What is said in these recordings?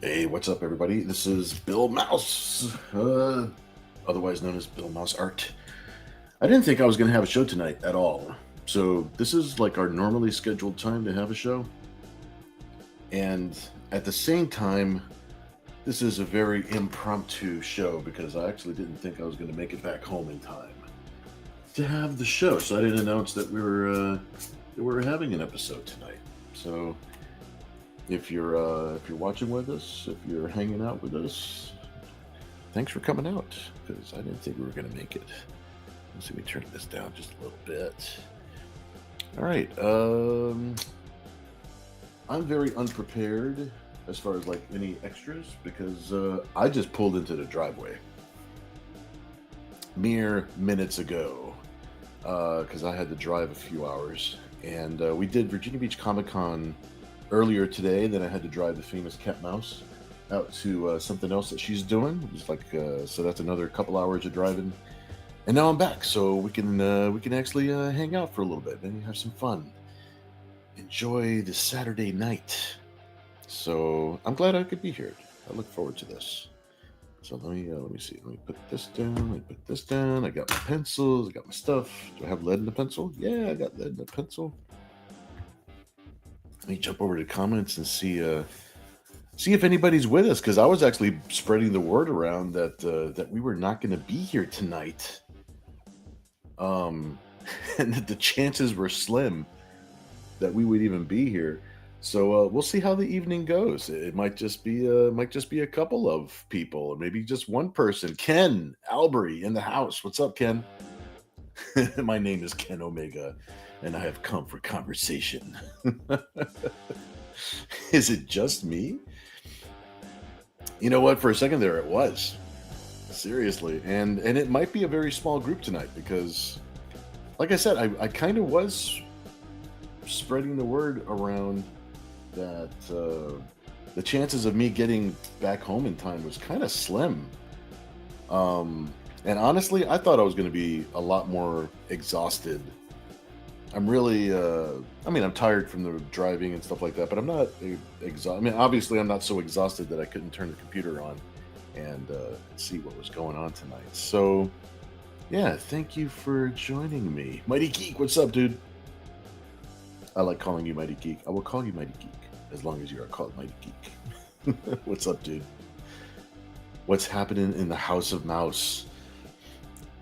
Hey, what's up, everybody? This is Bill Mouse, otherwise known as Bill Mouse Art. I didn't think I was going to have a show tonight at all. So, this is like our normally scheduled time to have a show. And at the same time, this is a very impromptu show because I actually didn't think I was going to make it back home in time to have the show. So, I didn't announce that we were having an episode tonight. So, if you're watching with us, if you're hanging out with us, thanks for coming out because I didn't think we were going to make it. Let's see, we turn this down just a little bit. All right. I'm very unprepared as far as like any extras because I just pulled into the driveway mere minutes ago because I had to drive a few hours, and we did Virginia Beach Comic Con earlier today. Then I had to drive the famous cat mouse out to something else that she's doing. It was like so that's another couple hours of driving, and now I'm back, so we can actually hang out for a little bit and have some fun, enjoy the Saturday night. So I'm glad I could be here. I look forward to this. So let me see. Let me put this down. Let me put this down. I got my pencils. I got my stuff. Do I have lead in the pencil? Yeah, I got lead in the pencil. Let me jump over to comments and see if anybody's with us, because I was actually spreading the word around that we were not going to be here tonight, um, and that the chances were slim that we would even be here. So we'll see how the evening goes. It might just be a couple of people, or maybe just one person. Ken Albury in the house. What's up, Ken? My name is Ken Omega, and I have come for conversation. Is it just me? You know what? For a second there, it was seriously, and it might be a very small group tonight because, like I said, I kind of was spreading the word around that the chances of me getting back home in time was kind of slim. And honestly, I thought I was going to be a lot more exhausted. I'm really, I mean, I'm tired from the driving and stuff like that, but I'm not exhausted. I mean, obviously, I'm not so exhausted that I couldn't turn the computer on and see what was going on tonight. So, yeah, thank you for joining me. Mighty Geek, what's up, dude? I like calling you Mighty Geek. I will call you Mighty Geek as long as you are called Mighty Geek. What's up, dude? What's happening in the House of Mouse?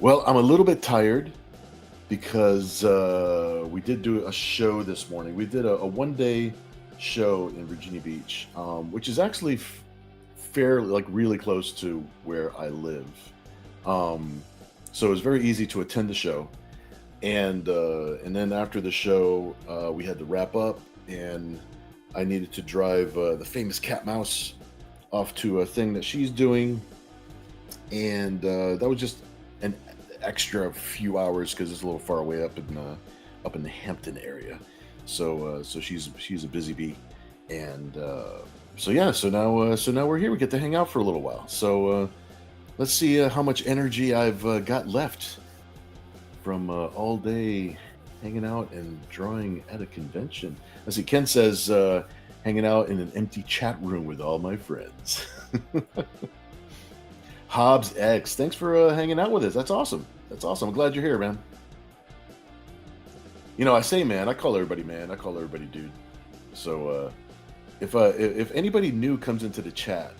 Well, I'm a little bit tired because we did do a show this morning. We did a one-day show in Virginia Beach, which is actually fairly, like, really close to where I live. So it was very easy to attend the show, and then after the show, we had to wrap up, and I needed to drive the famous cat mouse off to a thing that she's doing, and that was just an extra few hours because it's a little far away up in the Hampton area. So she's a busy bee, and so yeah. So now we're here. We get to hang out for a little while. So let's see how much energy I've got left from all day hanging out and drawing at a convention. Let's see. Ken says hanging out in an empty chat room with all my friends. Hobbs X, thanks for hanging out with us. That's awesome. That's awesome. I'm glad you're here, man. You know, I say man, I call everybody man. I call everybody dude. So if anybody new comes into the chat,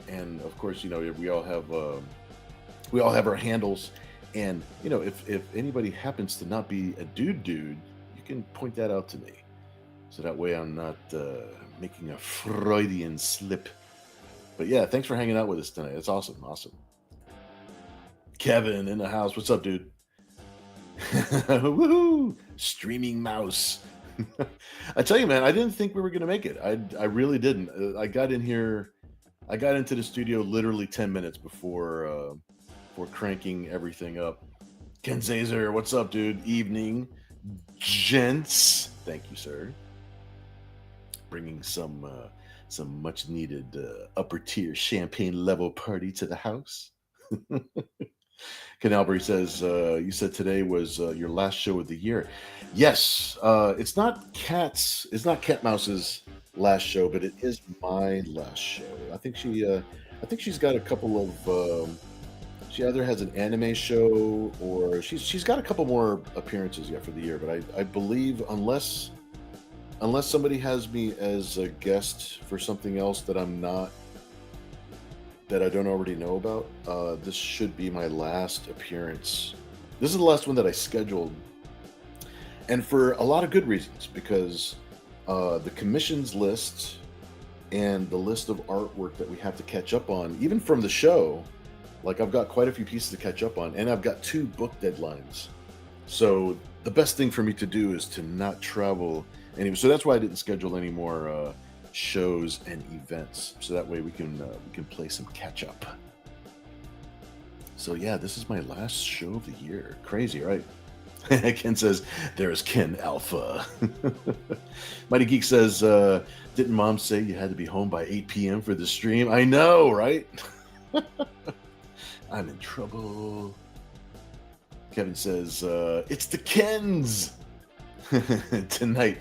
and of course, you know, we all have our handles, and you know, if anybody happens to not be a dude, you can point that out to me, so that way I'm not making a Freudian slip. But yeah, thanks for hanging out with us tonight. It's awesome. Awesome. Kevin in the house. What's up, dude? Woohoo! Streaming mouse. I tell you, man, I didn't think we were gonna make it. I really didn't. I got in here. I got into the studio literally 10 minutes before cranking everything up. Ken Zazer, what's up, dude? Evening, gents. Thank you, sir. Bringing some much needed upper tier champagne level party to the house. Ken Albury says, you said today was your last show of the year. Yes, it's not cat mouse's last show, but it is my last show. I think she's got a couple of. She either has an anime show or she's got a couple more appearances yet for the year. But I believe unless somebody has me as a guest for something else that I'm not that I don't already know about, this should be my last appearance. This is the last one that I scheduled, and for a lot of good reasons because the commissions list and the list of artwork that we have to catch up on, even from the show, like I've got quite a few pieces to catch up on, and I've got 2 book deadlines. So the best thing for me to do is to not travel anyway. So that's why I didn't schedule any more shows and events. So that way we can play some catch up. So yeah, this is my last show of the year. Crazy, right? Ken says, there's Ken Alpha. Mighty Geek says, didn't Mom say you had to be home by 8 p.m. for the stream? I know, right? I'm in trouble. Kevin says, it's the Kens. Tonight,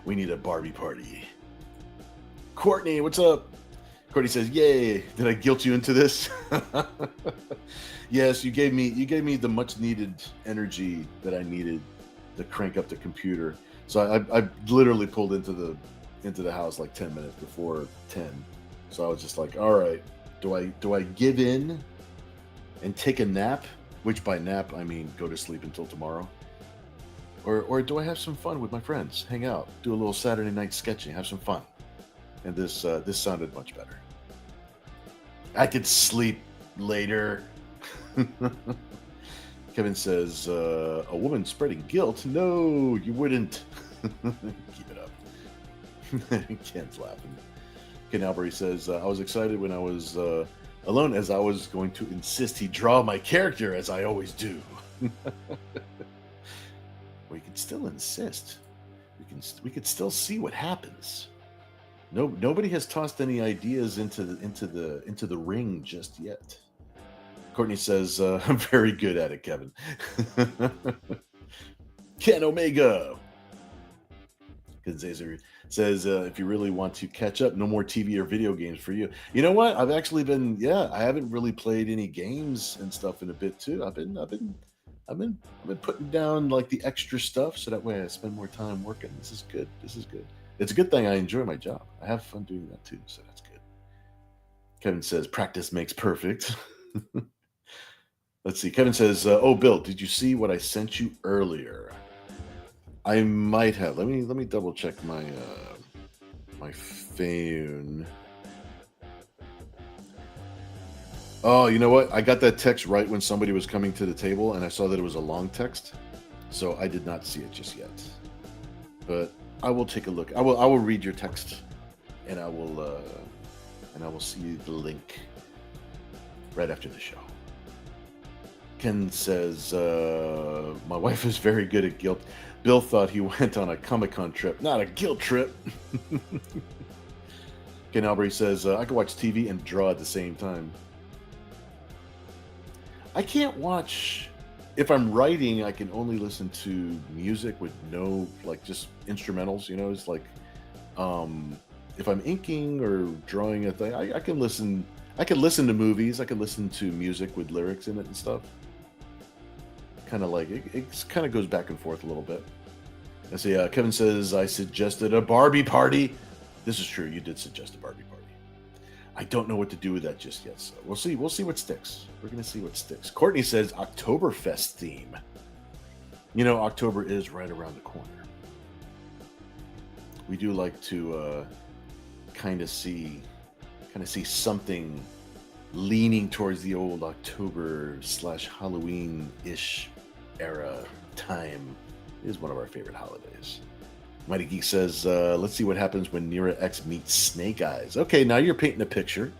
we need a Barbie party. Courtney, what's up? Courtney says, yay, did I guilt you into this? Yes, you gave me the much needed energy that I needed to crank up the computer. So I literally pulled into the house like 10 minutes before 10. So I was just like, all right, do I give in and take a nap? Which by nap I mean go to sleep until tomorrow. Or do I have some fun with my friends? Hang out, do a little Saturday night sketching, have some fun. And this sounded much better. I could sleep later. Kevin says, a woman spreading guilt? No, you wouldn't. Keep it up. Ken's laughing. Ken Albury says, I was excited when I was alone as I was going to insist he draw my character as I always do. We can still insist. We could still see what happens. Nobody has tossed any ideas into the ring just yet. Courtney says, I'm very good at it, Kevin. Ken Omega. Kanzazer says, if you really want to catch up, no more TV or video games for you. You know what? I've actually been, I haven't really played any games and stuff in a bit too. I've been putting down like the extra stuff so that way I spend more time working. This is good. It's a good thing I enjoy my job. I have fun doing that too, so that's good. Kevin says, practice makes perfect. Let's see. Kevin says, oh, Bill, did you see what I sent you earlier? I might have. Let me double check my phone. Oh, you know what? I got that text right when somebody was coming to the table, and I saw that it was a long text, so I did not see it just yet. But I will take a look. I will read your text, and I will see the link right after the show. Ken says, my wife is very good at guilt. Bill thought he went on a Comic-Con trip, not a guilt trip. Ken Albury says, I can watch TV and draw at the same time. I can't watch, if I'm writing, I can only listen to music with no, like, just instrumentals, you know, it's like, if I'm inking or drawing a thing, I can listen to movies, I can listen to music with lyrics in it and stuff. Kind of like, it kind of goes back and forth a little bit. I see, Kevin says, I suggested a Barbie party. This is true, you did suggest a Barbie party. I don't know what to do with that just yet, so we'll see what sticks. We're going to see what sticks. Courtney says, Oktoberfest theme. You know, October is right around the corner. We do like to kind of see something leaning towards the old October / Halloween-ish era time. It is one of our favorite holidays. Mighty Geek says, let's see what happens when Nira X meets Snake Eyes. Okay, now you're painting a picture.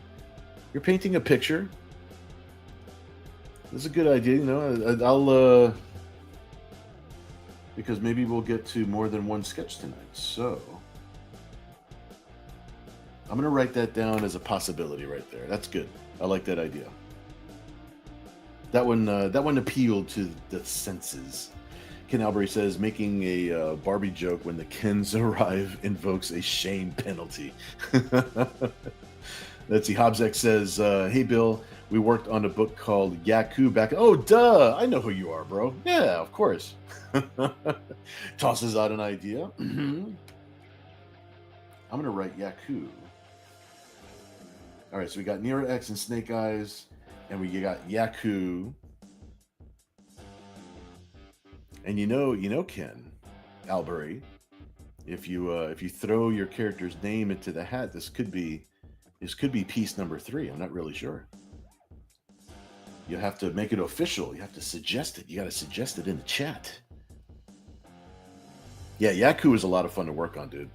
You're painting a picture. This is a good idea, you know. I'll because maybe we'll get to more than one sketch tonight. So I'm going to write that down as a possibility right there. That's good. I like that idea. That one appealed to the senses. Ken Albury says, making a Barbie joke when the Kens arrive invokes a shame penalty. Let's see. Hobbsek says, hey, Bill, we worked on a book called Yaku back. Oh, duh. I know who you are, bro. Yeah, of course. Tosses out an idea. I'm going to write Yaku. All right, so we got Nira X and Snake Eyes, and we got Yaku. And you know, Ken Albury, if you throw your character's name into the hat, this could be piece number 3. I'm not really sure. You have to make it official. You have to suggest it. You got to suggest it in the chat. Yeah, Yaku was a lot of fun to work on, dude.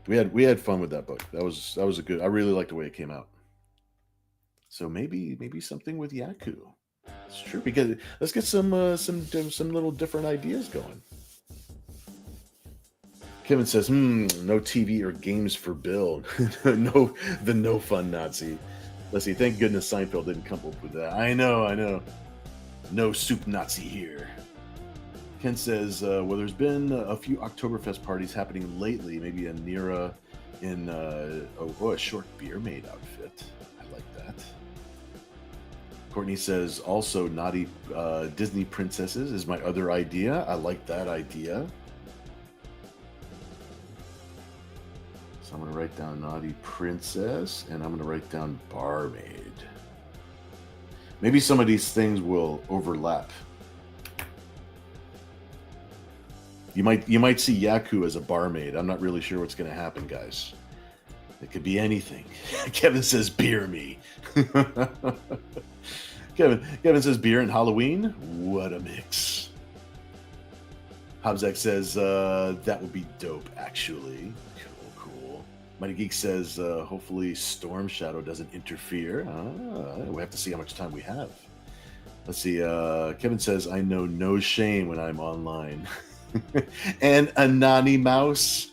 We had fun with that book. That was a good. I really liked the way it came out. So maybe something with Yaku. It's true, because let's get some little different ideas going. Kevin says, no TV or games for Bill. No fun Nazi. Let's see. Thank goodness Seinfeld didn't come up with that. I know. No soup Nazi here. Ken says, well, there's been a few Oktoberfest parties happening lately. Maybe a Nira in a short beer maid outfit. I like that. Courtney says, also naughty Disney princesses is my other idea. I like that idea. So I'm going to write down naughty princess, and I'm going to write down barmaid. Maybe some of these things will overlap. You might see Yaku as a barmaid. I'm not really sure what's going to happen, guys. It could be anything. Kevin says beer me. Kevin says beer and Halloween. What a mix. Hobbsek says that would be dope, actually. Cool. Mighty Geek says hopefully Storm Shadow doesn't interfere. We have to see how much time we have. Let's see. Kevin says I know no shame when I'm online. And Anonymous.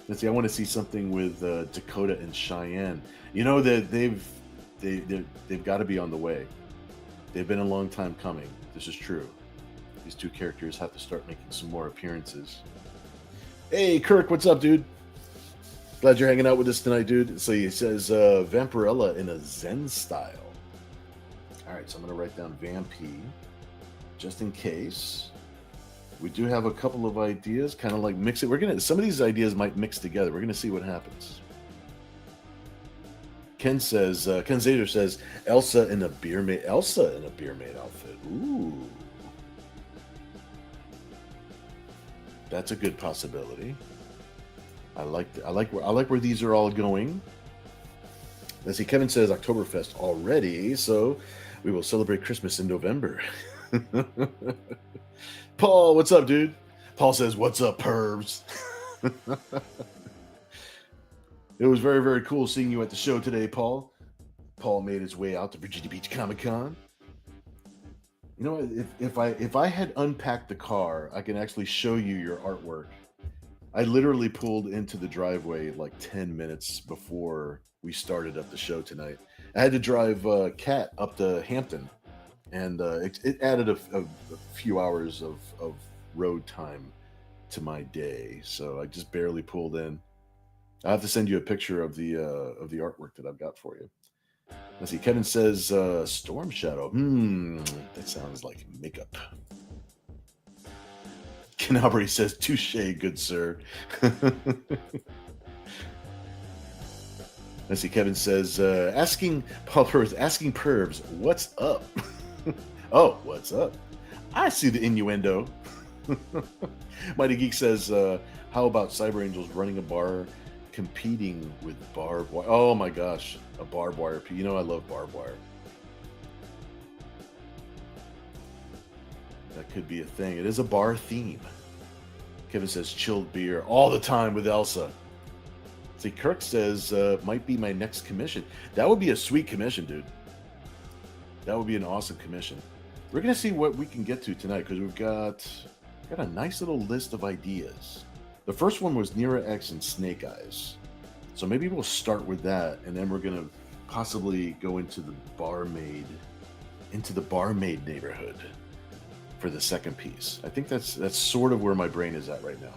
Let's see. I want to see something with Dakota and Cheyenne. You know that they've got to be on the way. They've been a long time coming. This is true. These two characters have to start making some more appearances. Hey, Kirk, what's up, dude? Glad you're hanging out with us tonight, dude. So he says Vampirella in a Zen style. All right, so I'm going to write down Vampy just in case. We do have a couple of ideas, kind of like mix it. Some of these ideas might mix together. We're gonna see what happens. Ken Zader says Elsa in a beer maid outfit. Ooh, that's a good possibility. I like where these are all going. Let's see. Kevin says Oktoberfest already, so we will celebrate Christmas in November. Paul, what's up, dude? Paul says, what's up, pervs? It was very, very cool seeing you at the show today, Paul. Paul made his way out to Virginia Beach Comic Con. You know, if I had unpacked the car, I can actually show you your artwork. I literally pulled into the driveway like 10 minutes before we started up the show tonight. I had to drive Kat up to Hampton. And it added a few hours of road time to my day, so I just barely pulled in. I have to send you a picture of the artwork that I've got for you. Let's see. Kevin says Storm Shadow. That sounds like makeup. Ken Albury says touche, good sir. Let's see. Kevin says Paul Pervs asking pervs, what's up? Oh, what's up? I see the innuendo. Mighty Geek says, how about Cyber Angels running a bar competing with barbed wire? Oh my gosh, a barbed wire. You know I love barbed wire. That could be a thing. It is a bar theme. Kevin says chilled beer all the time with Elsa. See, Kirk says might be my next commission. That would be a sweet commission, dude. That would be an awesome commission. We're going to see what we can get to tonight because we've got a nice little list of ideas. The first one was Nira X and Snake Eyes. So maybe we'll start with that, and then we're going to possibly go into the barmaid into the barmaid neighborhood for the second piece. I think that's sort of where my brain is at right now.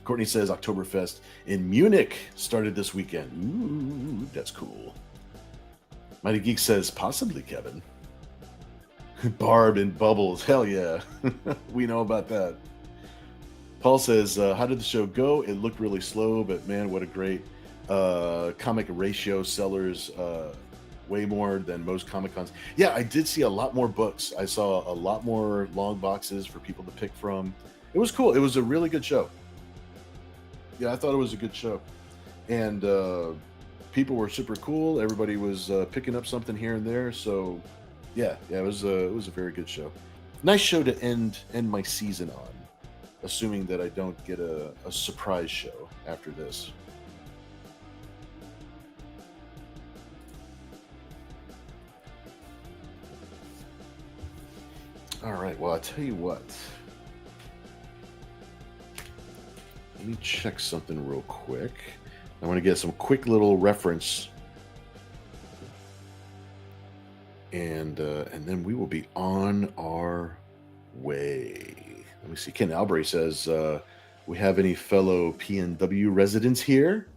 Courtney says Oktoberfest in Munich started this weekend. Ooh, that's cool. Mighty Geek says possibly, Kevin. Barb and Bubbles, hell yeah. We know about that. Paul says, how did the show go? It looked really slow, but man, what a great comic ratio sellers. Way more than most Comic Cons. Yeah, I did see a lot more books. I saw a lot more long boxes for people to pick from. It was cool. It was a really good show. Yeah, I thought it was a good show. And people were super cool. Everybody was picking up something here and there. So yeah, it was a very good show. Nice show to end my season on, assuming that I don't get a surprise show after this. All right, well, I'll tell you what. Let me check something real quick. I want to get some quick little reference. And then we will be on our way. Let me see. Ken Albury says, we have any fellow PNW residents here?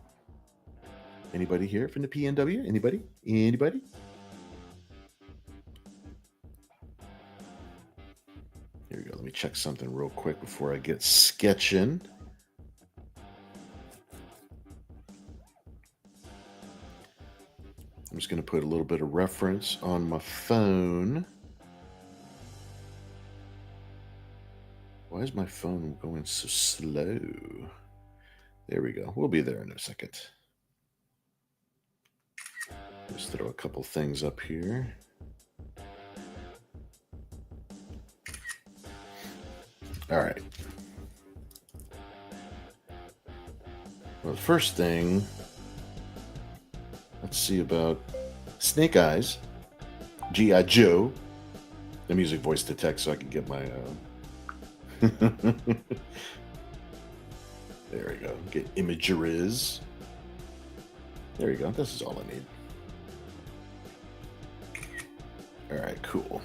Anybody here from the PNW? Anybody? Anybody? Here we go. Let me check something real quick before I get sketching. I'm just going to put a little bit of reference on my phone. Why is my phone going so slow? There we go. We'll be there in a second. Just throw a couple things up here. All right. Well, the first thing, let's see about Snake Eyes, G.I. Joe, the music voice to text so I can get my... There we go. Get imageries. There you go. This is all I need. All right, cool.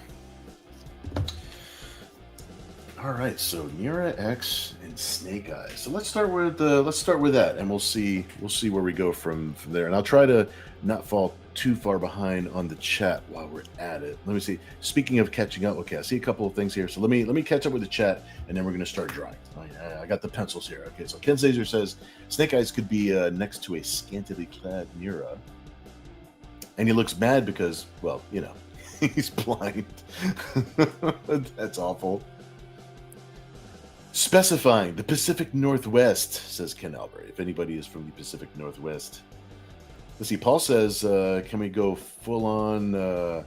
All right, so Nira X and Snake Eyes. So let's start with that, and we'll see where we go from there. And I'll try to not fall too far behind on the chat while we're at it. Let me see. Speaking of catching up, okay, I see a couple of things here. So let me catch up with the chat, and then we're going to start drawing. I got the pencils here. Okay, so Ken Zazer says Snake Eyes could be next to a scantily clad Nira, and he looks mad because, well, you know, he's blind. That's awful. Specifying the Pacific Northwest, says Ken Albert, if anybody is from the Pacific Northwest. Let's see, Paul says, can we go full on oh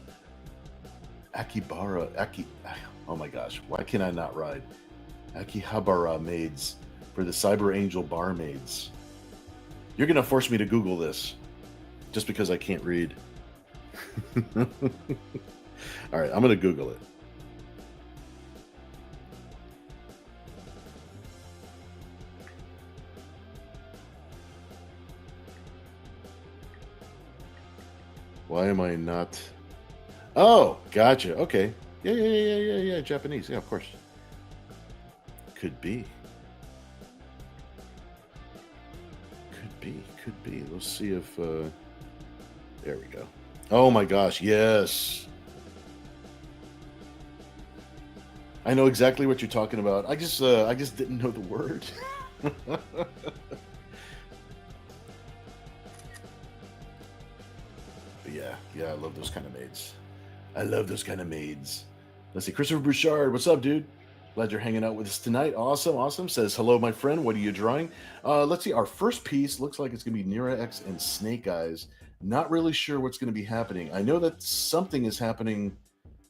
my gosh, why can I not ride? Akihabara maids for the Cyber Angel barmaids. You're going to force me to Google this just because I can't read. All right, I'm going to Google it. Why am I not? Oh, gotcha. Okay. Yeah. Japanese. Yeah, of course. Could be. Could be. Let's see if. There we go. Oh my gosh. Yes. I know exactly what you're talking about. I just didn't know the word. Yeah, I love those kind of maids. Let's see, Christopher Bouchard, what's up, dude? Glad you're hanging out with us tonight. Awesome. Says, hello, my friend. What are you drawing? Let's see, our first piece looks like it's going to be Nira X and Snake Eyes. Not really sure what's going to be happening. I know that something is happening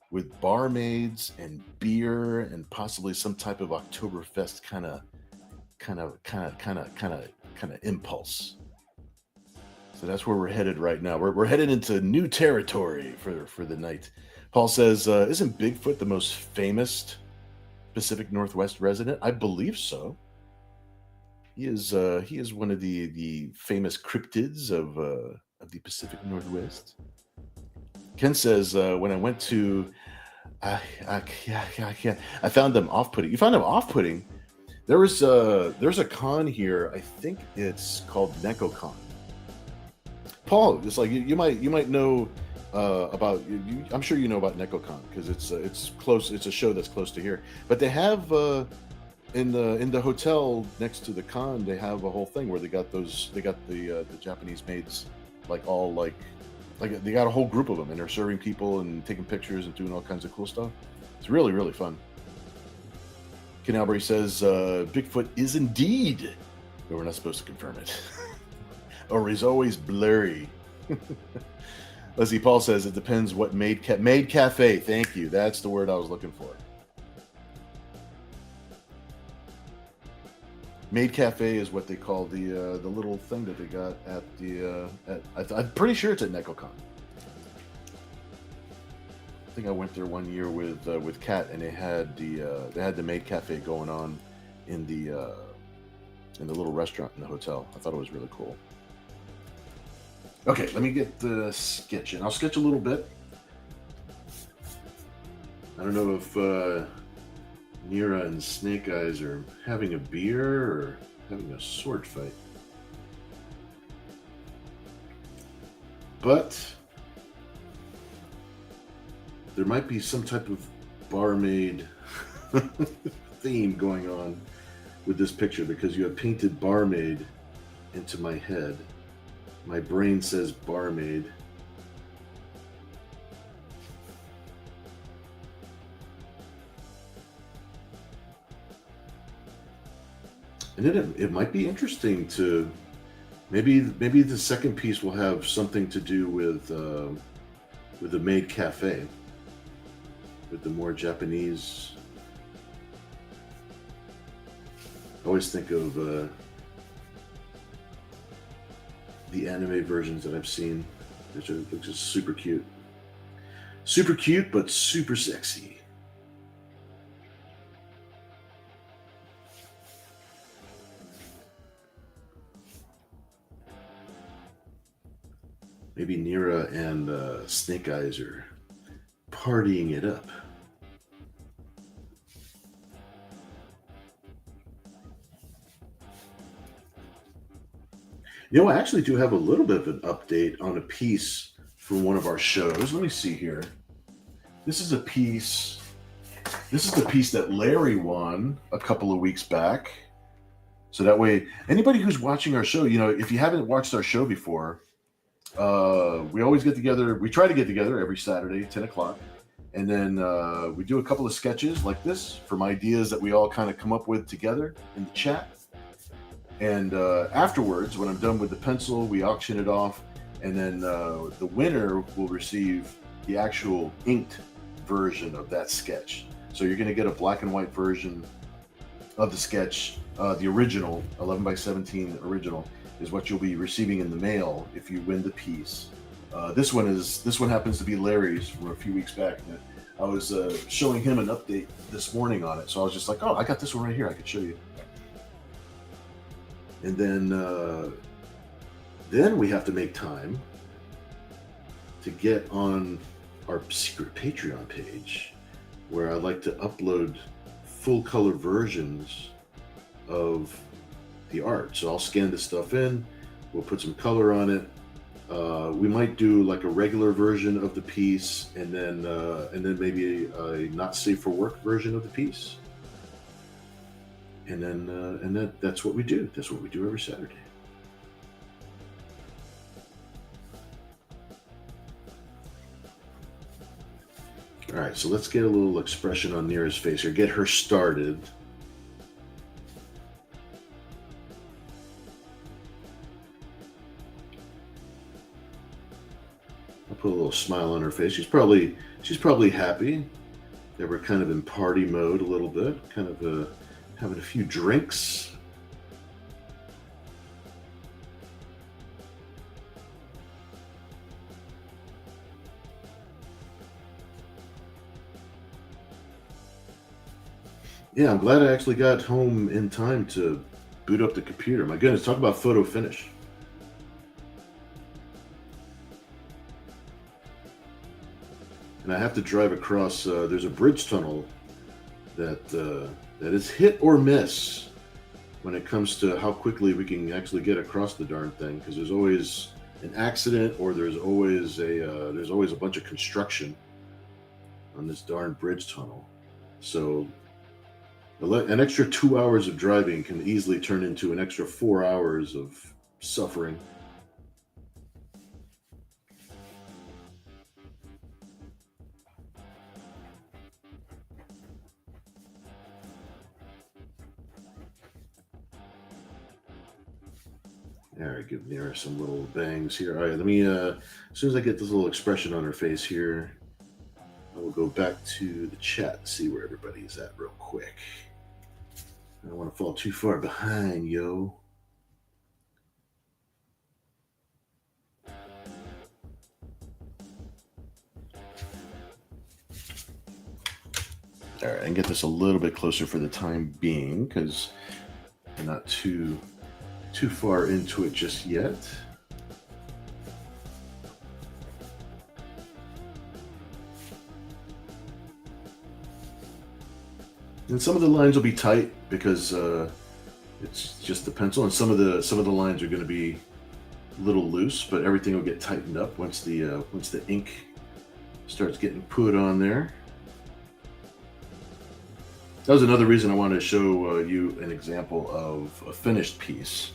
with barmaids and beer and possibly some type of Oktoberfest kind of impulse. So that's where we're headed right now. We're headed into new territory for the night. Paul says, isn't Bigfoot the most famous Pacific Northwest resident? I believe so. He is one of the famous cryptids of the Pacific Northwest. Ken says, when I went to, I can't, I found them off-putting. You found them off-putting? There's a con here. I think it's called NecoCon. Paul, it's like you might know about. I'm sure you know about NecoCon because it's close. It's a show that's close to here. But they have in the hotel next to the con, they have a whole thing where they got the Japanese maids like all like they got a whole group of them and they're serving people and taking pictures and doing all kinds of cool stuff. It's really really fun. Canalbury says Bigfoot is indeed, but we're not supposed to confirm it. Or he's always blurry. Leslie Paul says it depends what maid cafe. Thank you. That's the word I was looking for. Maid cafe is what they call the little thing that they got at the I'm pretty sure it's at NecoCon. I think I went there one year with Kat, and they had the maid cafe going on in the little restaurant in the hotel. I thought it was really cool. Okay, let me get the sketch in. I'll sketch a little bit. I don't know if Nira and Snake Eyes are having a beer or having a sword fight. But there might be some type of barmaid theme going on with this picture because you have painted barmaid into my head. My brain says barmaid. And then it might be interesting to maybe the second piece will have something to do with the maid cafe, with the more Japanese. I always think of the anime versions that I've seen, which are just super cute. Super cute, but super sexy. Maybe Nira and Snake Eyes are partying it up. You know, I actually do have a little bit of an update on a piece from one of our shows. Let me see here. This is the piece that Larry won a couple of weeks back. So that way, anybody who's watching our show, you know, if you haven't watched our show before, we always get together. We try to get together every Saturday, 10 o'clock. And then we do a couple of sketches like this from ideas that we all kind of come up with together in the chat. And afterwards, when I'm done with the pencil, we auction it off. And then the winner will receive the actual inked version of that sketch. So you're going to get a black and white version of the sketch. The original, 11 by 17 original, is what you'll be receiving in the mail if you win the piece. This one happens to be Larry's from a few weeks back. I was showing him an update this morning on it, so I was just like, "Oh, I got this one right here. I could show you." And then we have to make time to get on our secret Patreon page, where I like to upload full color versions of the art. So I'll scan this stuff in, we'll put some color on it. We might do like a regular version of the piece, and then maybe a not safe for work version of the piece. And then that's what we do. That's what we do every Saturday. All right, so let's get a little expression on Nira's face here. Get her started. I'll put a little smile on her face. She's probably happy that we're kind of in party mode a little bit, kind of having a few drinks. Yeah, I'm glad I actually got home in time to boot up the computer. My goodness, talk about photo finish. and I have to drive across. There's a bridge tunnel that is hit or miss when it comes to how quickly we can actually get across the darn thing. Because there's always an accident, or there's always a bunch of construction on this darn bridge tunnel. So an extra 2 hours of driving can easily turn into an extra 4 hours of suffering. All right, give Nira some little bangs here. All right, let me, as soon as I get this little expression on her face here, I will go back to the chat and see where everybody's at real quick. I don't want to fall too far behind, yo. All right, I can get this a little bit closer for the time being because I'm not too far into it just yet. And some of the lines will be tight because it's just the pencil, and some of the lines are going to be a little loose, but everything will get tightened up once the ink starts getting put on there. That was another reason I wanted to show you an example of a finished piece,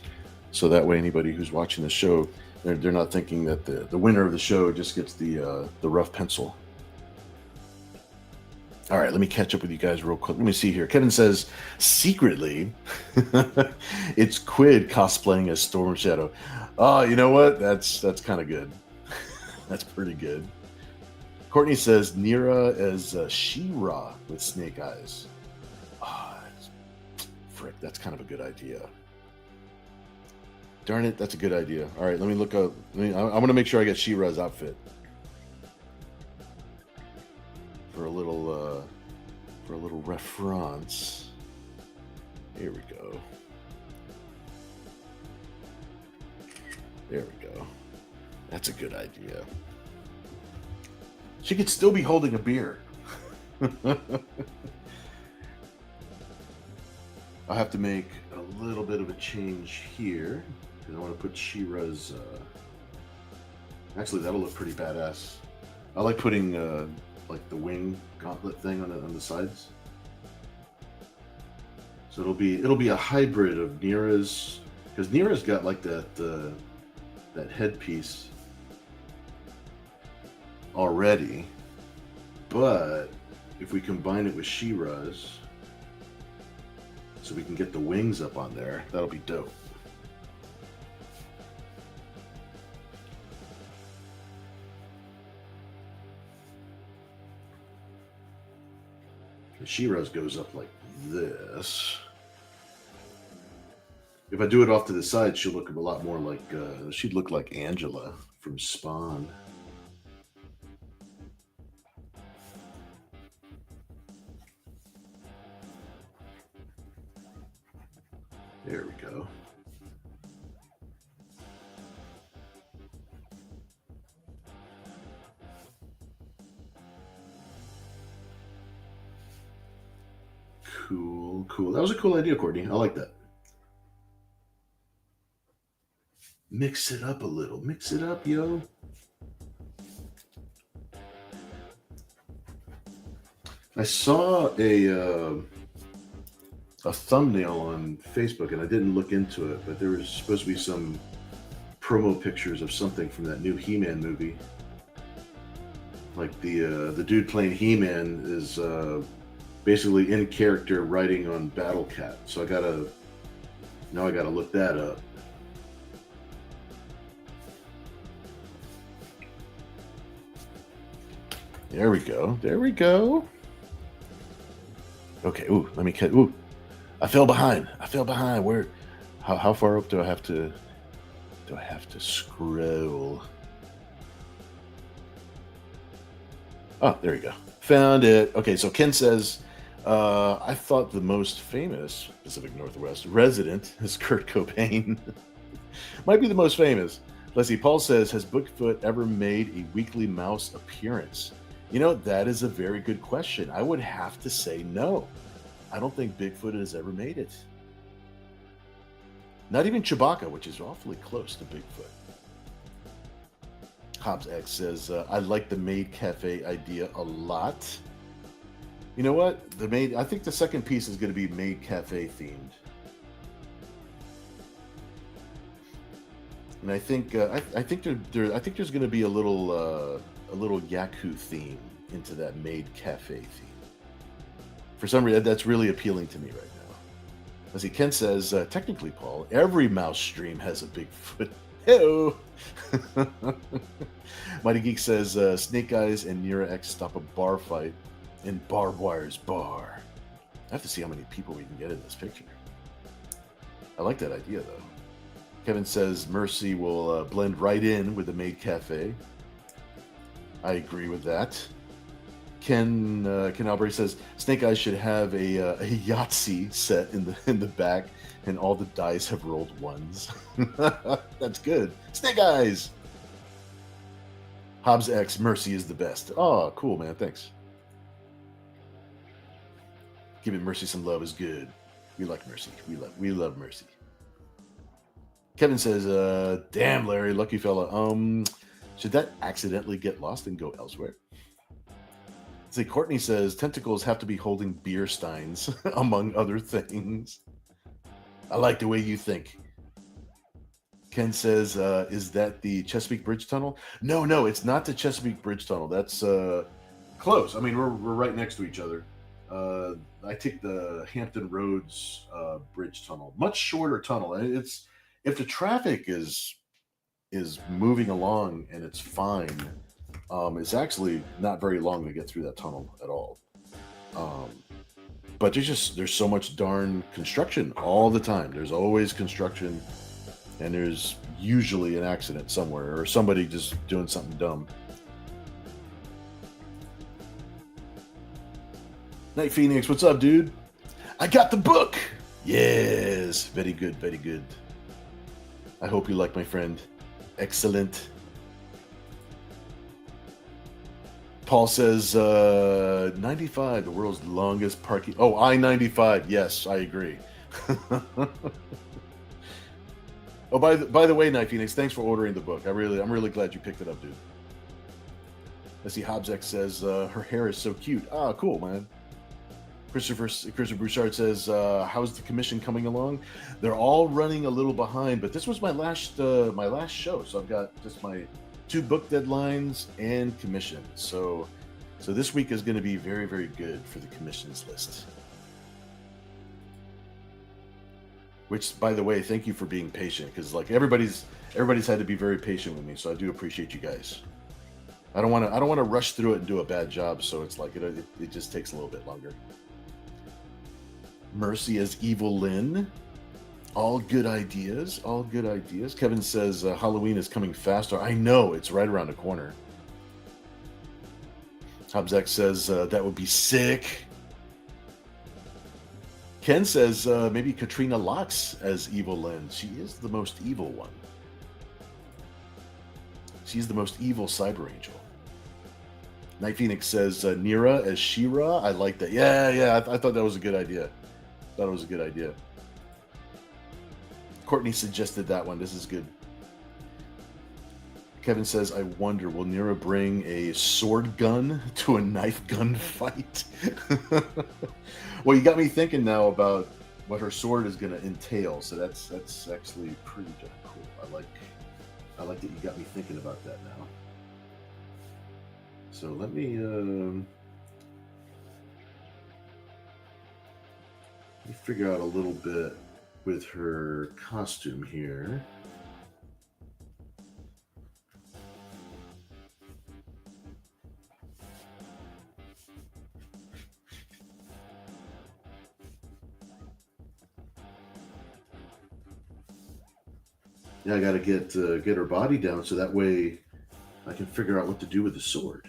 so that way anybody who's watching the show, they're not thinking that the winner of the show just gets the rough pencil. All right, let me catch up with you guys real quick. Let me see here. Kevin says, secretly, it's Quid cosplaying as Storm Shadow. Oh, you know what? That's kind of good. That's pretty good. Courtney says, Nira as She-Ra with snake eyes. Oh, frick, that's kind of a good idea. Darn it, that's a good idea. All right, let me look up. I want to make sure I get She-Ra's outfit. For a little reference. Here we go. There we go. That's a good idea. She could still be holding a beer. I'll have to make a little bit of a change here because I want to put She-Ra's. Actually, that'll look pretty badass. I like putting like the wing gauntlet thing on the sides. So it'll be a hybrid of Nira's, because Nira's got like that headpiece already, but if we combine it with She-Ra's, so we can get the wings up on there, that'll be dope. She-Ra's goes up like this. If I do it off to the side, she'll look a lot more like, she'd look like Angela from Spawn. There we go. Cool. That was a cool idea, Courtney. I like that. Mix it up a little. Mix it up, yo. I saw a thumbnail on Facebook, and I didn't look into it, but there was supposed to be some promo pictures of something from that new He-Man movie. Like the dude playing He-Man is basically in character writing on Battle Cat. So I gotta look that up. There we go. Okay. Ooh, let me cut. Ooh, I fell behind. Where? How far up do I have to scroll? Oh, there you go. Found it. Okay, so Ken says, I thought the most famous Pacific Northwest resident is Kurt Cobain. Might be the most famous. Let's see. Paul says, has Bigfoot ever made a Weekly Mouse appearance? You know, that is a very good question. I would have to say no. I don't think Bigfoot has ever made it. Not even Chewbacca, which is awfully close to Bigfoot. Hobbs X says, I like the Maid Cafe idea a lot. You know what? I think the second piece is going to be Maid Cafe themed. And I think I think I think there's going to be a little Yaku theme into that Maid Cafe theme. For some reason, that's really appealing to me right now. Let's see, Ken says, technically, Paul, every mouse stream has a Bigfoot. Hello. Mighty Geek says, Snake Eyes and Nira X stop a bar fight in Barbed Wire's bar. I have to see how many people we can get in this picture. I like that idea, though. Kevin says Mercy will blend right in with the Maid Cafe. I agree with that. Ken Albury says Snake Eyes should have a Yahtzee set in the back, and all the dice have rolled ones. That's good. Snake Eyes. Hobbs X Mercy is the best. Oh, cool, man. Thanks. Giving Mercy some love is good. We like Mercy. We love Mercy. Kevin says, "Damn, Larry, lucky fella. Should that accidentally get lost and go elsewhere?" See, Courtney says tentacles have to be holding beer steins, among other things. I like the way you think. Ken says, "Is that the Chesapeake Bridge Tunnel?" No, it's not the Chesapeake Bridge Tunnel. That's close. I mean, we're right next to each other. I take the Hampton Roads Bridge Tunnel, much shorter tunnel. It's if the traffic is moving along and it's fine, it's actually not very long to get through that tunnel at all. But there's so much darn construction all the time. There's always construction, and there's usually an accident somewhere or somebody just doing something dumb. Night Phoenix, what's up, dude? I got the book. Yes, very good, very good. I hope you like, my friend. Excellent. Paul says 95, the world's longest parking. Oh, I-95. Yes, I agree. Oh, by the way, Night Phoenix, thanks for ordering the book. I'm really glad you picked it up, dude. Let's see. Hobbs X says her hair is so cute. Ah, cool, man. Christopher Broussard says, "How's the commission coming along?" They're all running a little behind, but this was my last show, so I've got just my 2 book deadlines and commissions. So this week is going to be very, very good for the commissions list. Which, by the way, thank you for being patient, because like everybody's had to be very patient with me, so I do appreciate you guys. I don't want to rush through it and do a bad job, so it's like it just takes a little bit longer. Mercy as Evil Lynn. All good ideas. All good ideas. Kevin says Halloween is coming faster. I know, it's right around the corner. Hobbs X says that would be sick. Ken says maybe Katrina Locks as Evil Lynn. She is the most evil one. She's the most evil Cyber Angel. Night Phoenix says Nira as She-Ra. I like that. Yeah. I thought that was a good idea. Thought it was a good idea. Courtney suggested that one. This is good. Kevin says, I wonder, will Nira bring a sword gun to a knife gun fight? Well, you got me thinking now about what her sword is going to entail. So that's actually pretty cool. I like that you got me thinking about that now. So let me figure out a little bit with her costume here. Yeah, I got to get her body down so that way I can figure out what to do with the sword.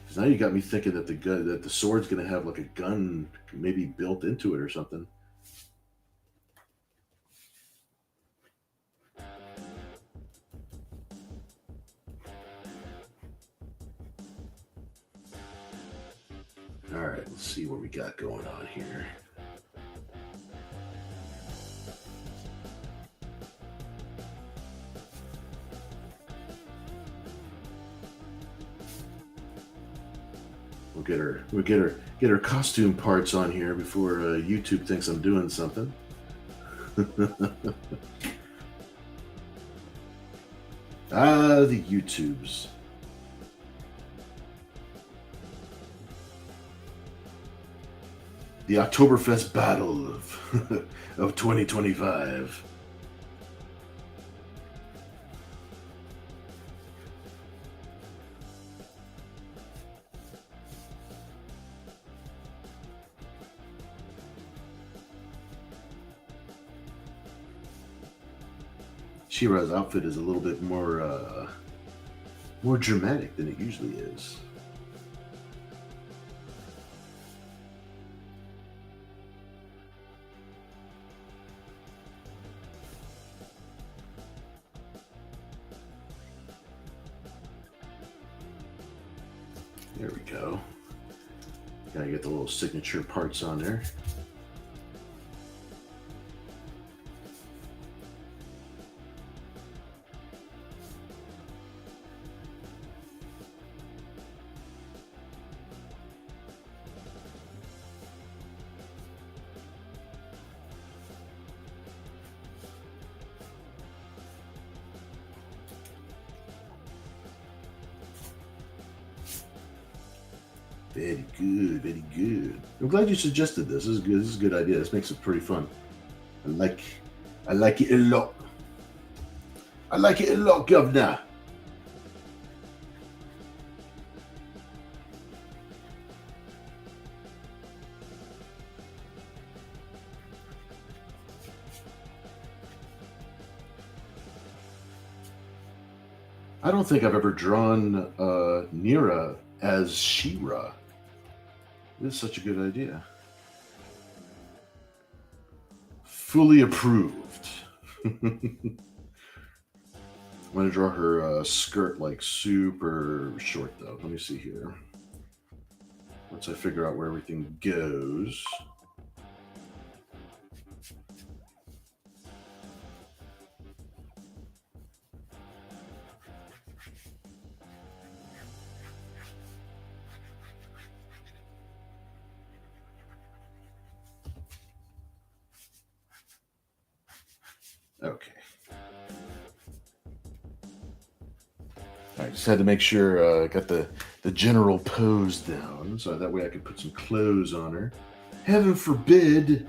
Because now you got me thinking that the sword's going to have like a gun maybe built into it or something. see what we got going on here. We'll get her costume parts on here before YouTube thinks I'm doing something. The YouTubes. The Oktoberfest battle of 2025. She-Ra's outfit is a little bit more dramatic than it usually is. There we go. Gotta get the little signature parts on there. Very good, very good. I'm glad you suggested this. This is good. This is a good idea. This makes it pretty fun. I like it a lot. I like it a lot, Governor. I don't think I've ever drawn Nira as She-Ra. This is such a good idea. Fully approved. I'm going to draw her skirt like super short though. Let me see here. Once I figure out where everything goes. Okay. I just had to make sure I got the general pose down, so that way I could put some clothes on her. Heaven forbid!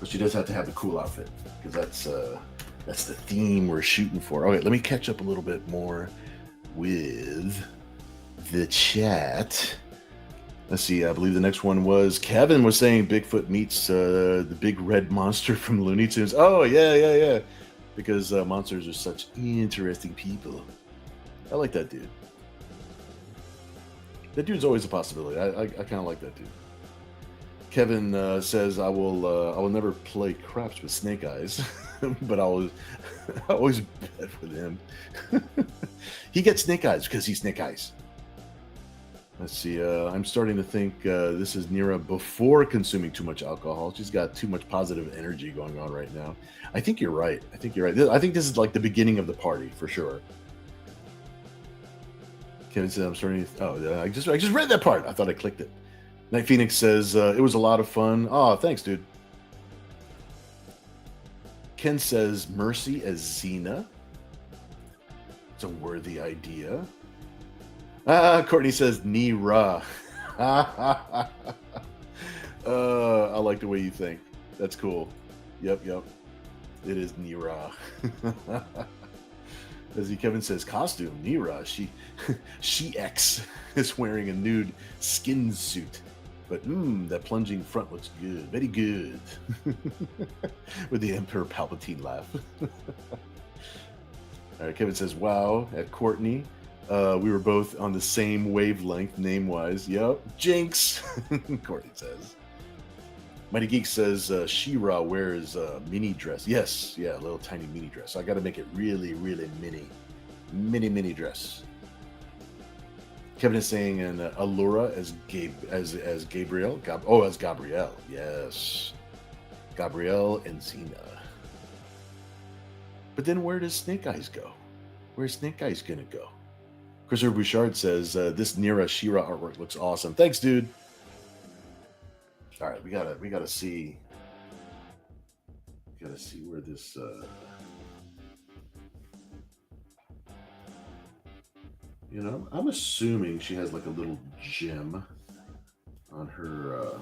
But she does have to have the cool outfit, because that's the theme we're shooting for. Okay, let me catch up a little bit more with the chat. Let's see, I believe the next one was Kevin was saying Bigfoot meets the big red monster from Looney Tunes. Oh, yeah. Because monsters are such interesting people. I like that dude. That dude's always a possibility. I kind of like that dude. Kevin says, I will never play craps with Snake Eyes, but I always bet with him. He gets Snake Eyes because he's Snake Eyes. Let's see. I'm starting to think this is Nira before consuming too much alcohol. She's got too much positive energy going on right now. I think you're right. I think this is like the beginning of the party for sure. Kevin said, "I'm starting to." Oh, I just read that part. I thought I clicked it. Night Phoenix says it was a lot of fun. Oh, thanks, dude. Ken says Mercy as Xena. It's a worthy idea. Courtney says Nira. I like the way you think. That's cool. Yep. It is Nira. As Kevin says, costume Nira. She X is wearing a nude skin suit, but that plunging front looks good, very good. With the Emperor Palpatine laugh. All right, Kevin says, "Wow." At Courtney. We were both on the same wavelength, name-wise. Yep. Jinx, Courtney says. Mighty Geek says, She-Ra wears a mini dress. Yes, yeah, a little tiny mini dress. So I got to make it really, really mini. Mini dress. Kevin is saying, and Allura as as Gabriel. As Gabrielle. Yes, Gabrielle and Xena. But then where does Snake Eyes go? Where's Snake Eyes gonna go? Christopher Bouchard says this Nira She-Ra artwork looks awesome. Thanks, dude. All right, we gotta see. Gotta see where this. You know, I'm assuming she has like a little gem on her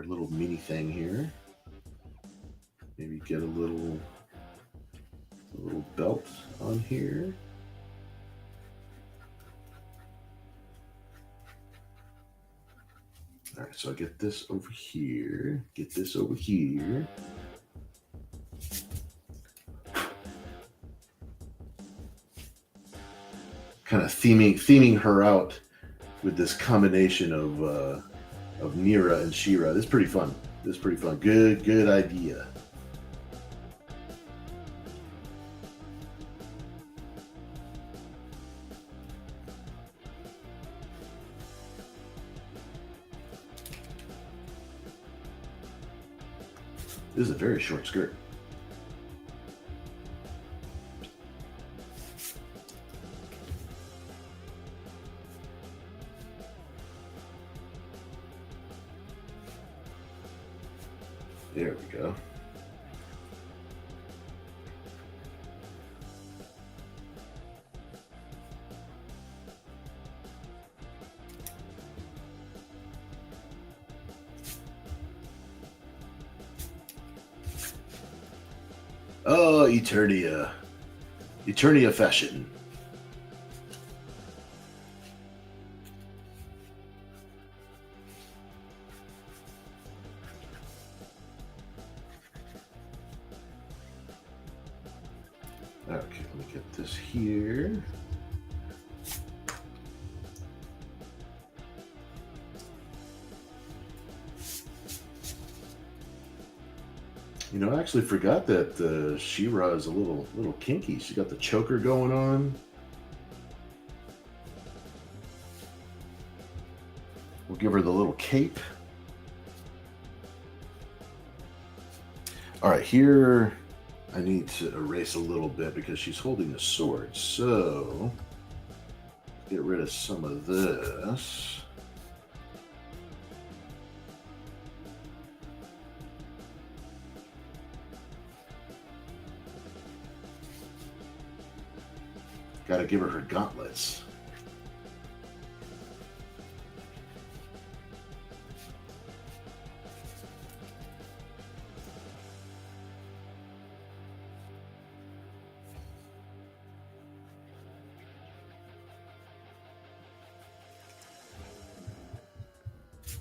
little mini thing here. Maybe get a little belt on here. All right, so I get this over here. Get this over here. Kind of theming her out with this combination of Nira and She-Ra. This is pretty fun. Good idea. This is a very short skirt. There we go. Oh, Eternia. Eternia fashion. Okay, let me get this here. You know, I actually forgot that She-Ra is a little kinky. She got the choker going on. We'll give her the little cape. All right, here I need to erase a little bit because she's holding a sword. So get rid of some of this. Got to give her gauntlets.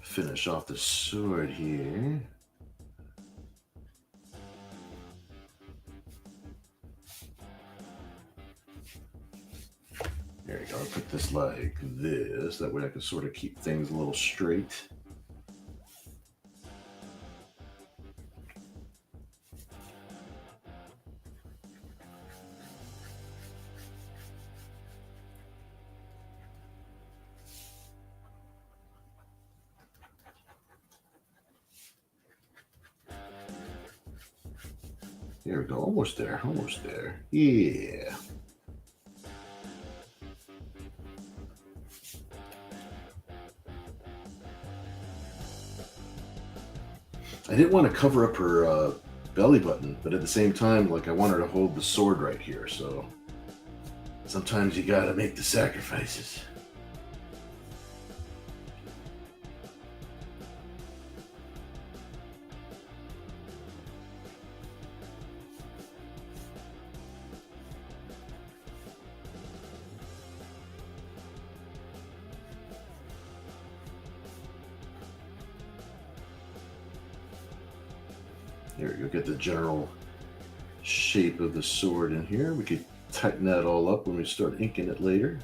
Finish off the sword here. There you go. I'll put this like this. That way I can sort of keep things a little straight. There we go. Almost there. Almost there. Yeah. I didn't want to cover up her belly button, but at the same time, like I want her to hold the sword right here. So sometimes you gotta make the sacrifices. There we go, get the general shape of the sword in here. We could tighten that all up when we start inking it later.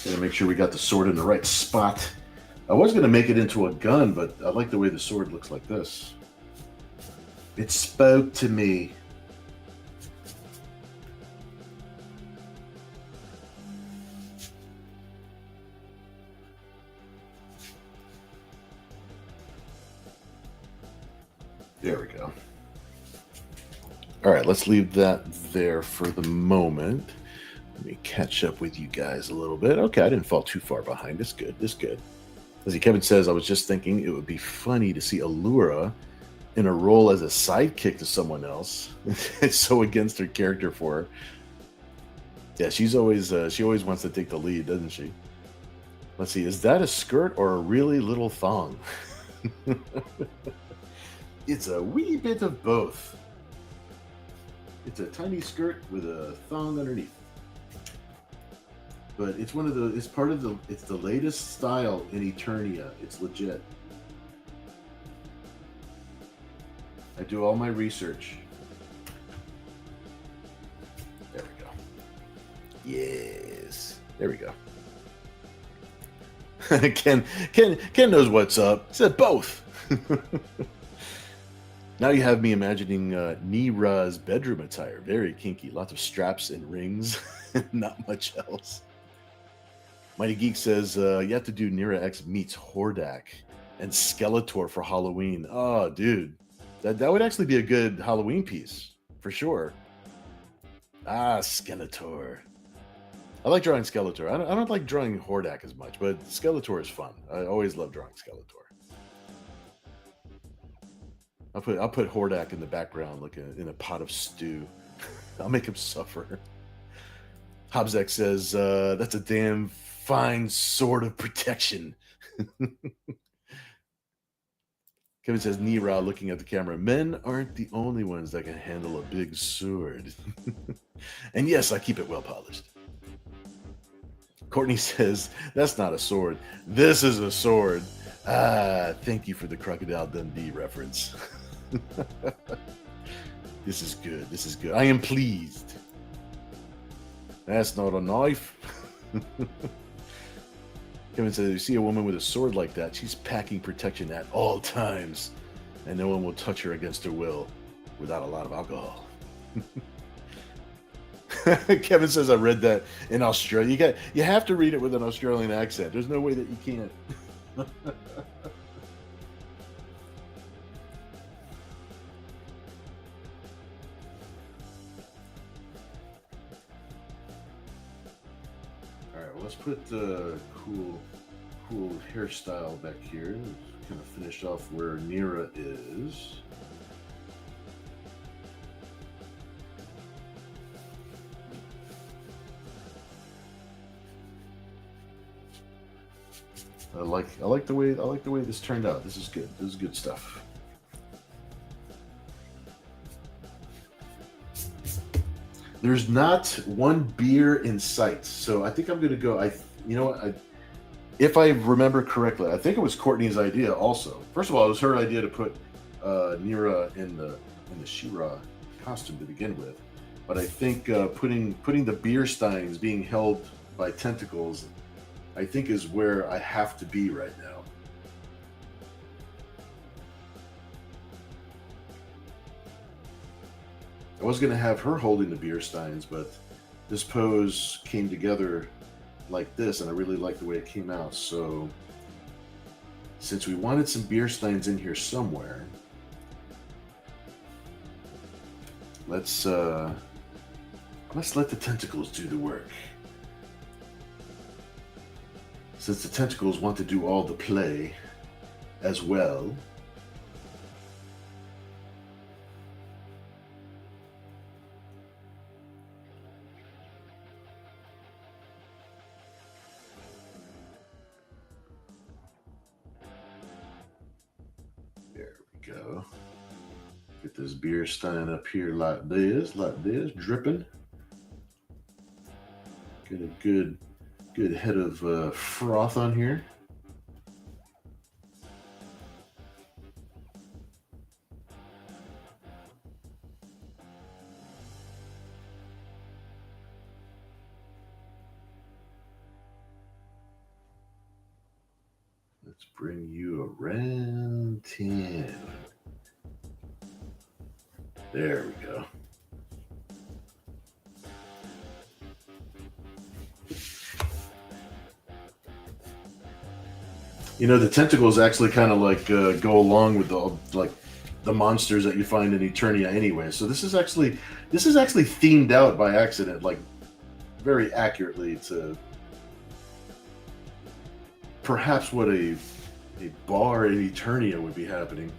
Gotta make sure we got the sword in the right spot. I was gonna make it into a gun, but I like the way the sword looks like this. It spoke to me. There we go. All right, let's leave that there for the moment. Let me catch up with you guys a little bit. Okay, I didn't fall too far behind. This good. This good. As Kevin says, I was just thinking it would be funny to see Allura in a role as a sidekick to someone else. It's so against her character for her. Yeah, she always wants to take the lead, doesn't she? Let's see, is that a skirt or a really little thong? It's a wee bit of both. It's a tiny skirt with a thong underneath. But it's it's the latest style in Eternia. It's legit. I do all my research. There we go. Yes. There we go. Ken knows what's up. He said both. Now you have me imagining Nira's bedroom attire. Very kinky. Lots of straps and rings. Not much else. Mighty Geek says you have to do Nira X meets Hordak and Skeletor for Halloween. Oh, dude. That would actually be a good Halloween piece. For sure. Ah, Skeletor. I like drawing Skeletor. I don't like drawing Hordak as much, but Skeletor is fun. I always love drawing Skeletor. I'll put Hordak in the background, like in a pot of stew. I'll make him suffer. Hobbsek says that's a damn fine sword of protection. Kevin says Nira looking at the camera. Men aren't the only ones that can handle a big sword. And yes, I keep it well polished. Courtney says, that's not a sword. This is a sword. Ah, thank you for the Crocodile Dundee reference. This is good. This is good. I am pleased. That's not a knife. Kevin says, you see a woman with a sword like that, she's packing protection at all times. And no one will touch her against her will without a lot of alcohol. Kevin says I read that in Australia. You have to read it with an Australian accent. There's no way that you can't. All right, well, let's put the cool hairstyle back here. Kind of finish off where Nira is. I like the way this turned out. This is good. This is good stuff. There's not one beer in sight, so I think I'm gonna go. If I remember correctly, I think it was Courtney's idea. Also, first of all, it was her idea to put Nira in the She-Ra costume to begin with. But I think putting the beer steins being held by tentacles, I think, is where I have to be right now. I was going to have her holding the beer steins, but this pose came together like this, and I really like the way it came out. So since we wanted some beer steins in here somewhere, let's let the tentacles do the work. Since the tentacles want to do all the play as well. There we go. Get this beer stein up here like this, dripping. Get a good head of froth on here. Let's bring you around 10. There we go. You know, the tentacles actually kind of like go along with the the monsters that you find in Eternia anyway. So this is actually themed out by accident, like very accurately to perhaps what a bar in Eternia would be happening.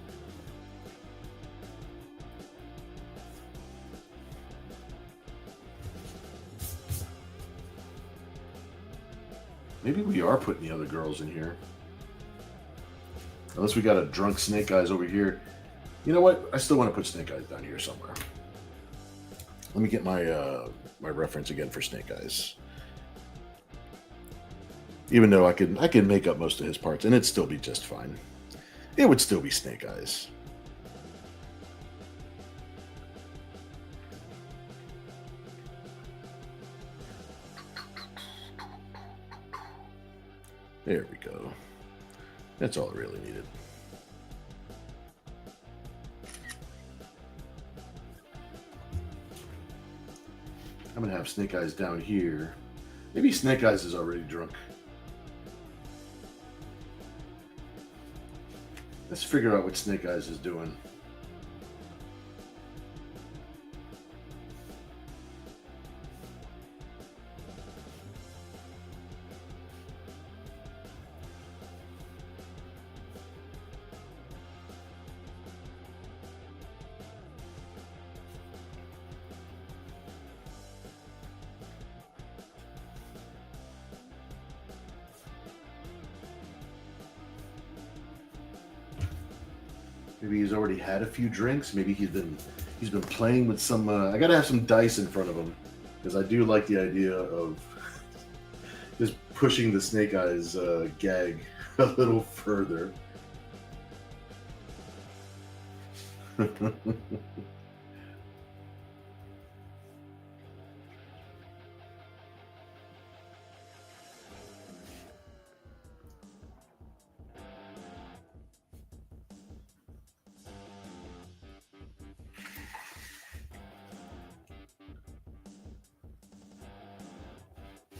Maybe we are putting the other girls in here. Unless we got a drunk Snake Eyes over here. You know what? I still want to put Snake Eyes down here somewhere. Let me get my my reference again for Snake Eyes. Even though I could make up most of his parts and it'd still be just fine. It would still be Snake Eyes. There we go. That's all I really needed. I'm gonna have Snake Eyes down here. Maybe Snake Eyes is already drunk. Let's figure out what Snake Eyes is doing. Maybe he's already had a few drinks. Maybe he's been playing with some. I gotta have some dice in front of him because I do like the idea of just pushing the Snake Eyes gag a little further.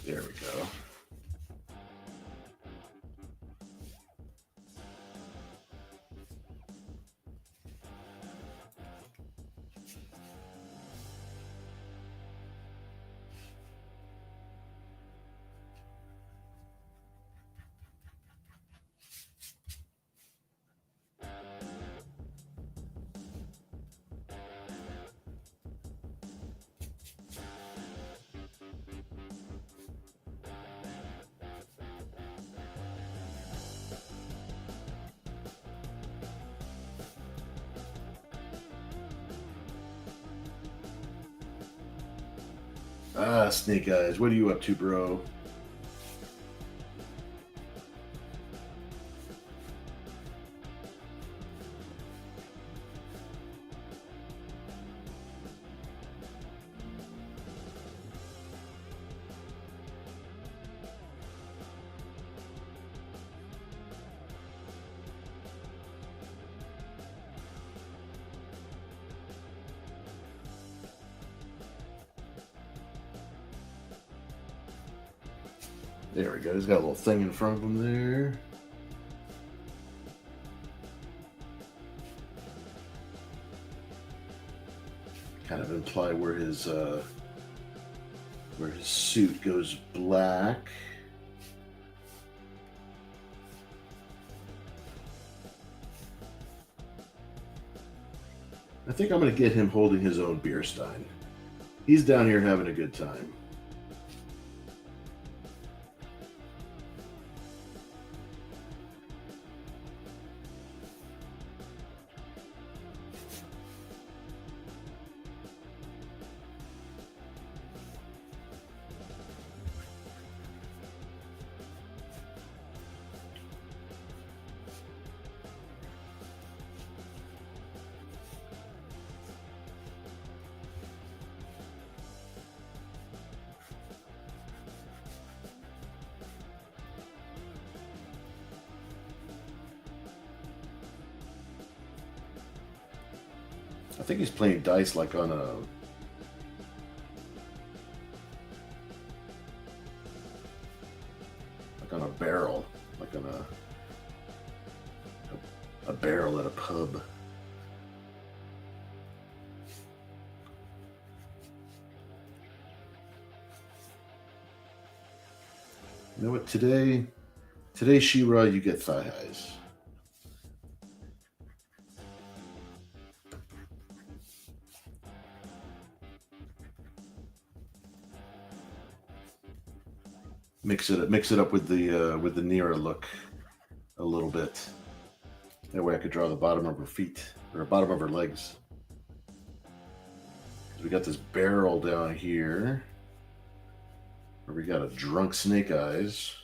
There we go. Ah, Snake Eyes, what are you up to, bro? There we go. He's got a little thing in front of him there. Kind of imply where his suit goes black. I think I'm going to get him holding his own beer stein. He's down here having a good time. I think he's playing dice like on a barrel, like on a barrel at a pub. You know what? Today, She-Ra, you get thigh highs. Mix it up with the Nira look a little bit. That way I could draw the bottom of her feet or bottom of her legs. So we got this barrel down here where we got a drunk Snake Eyes,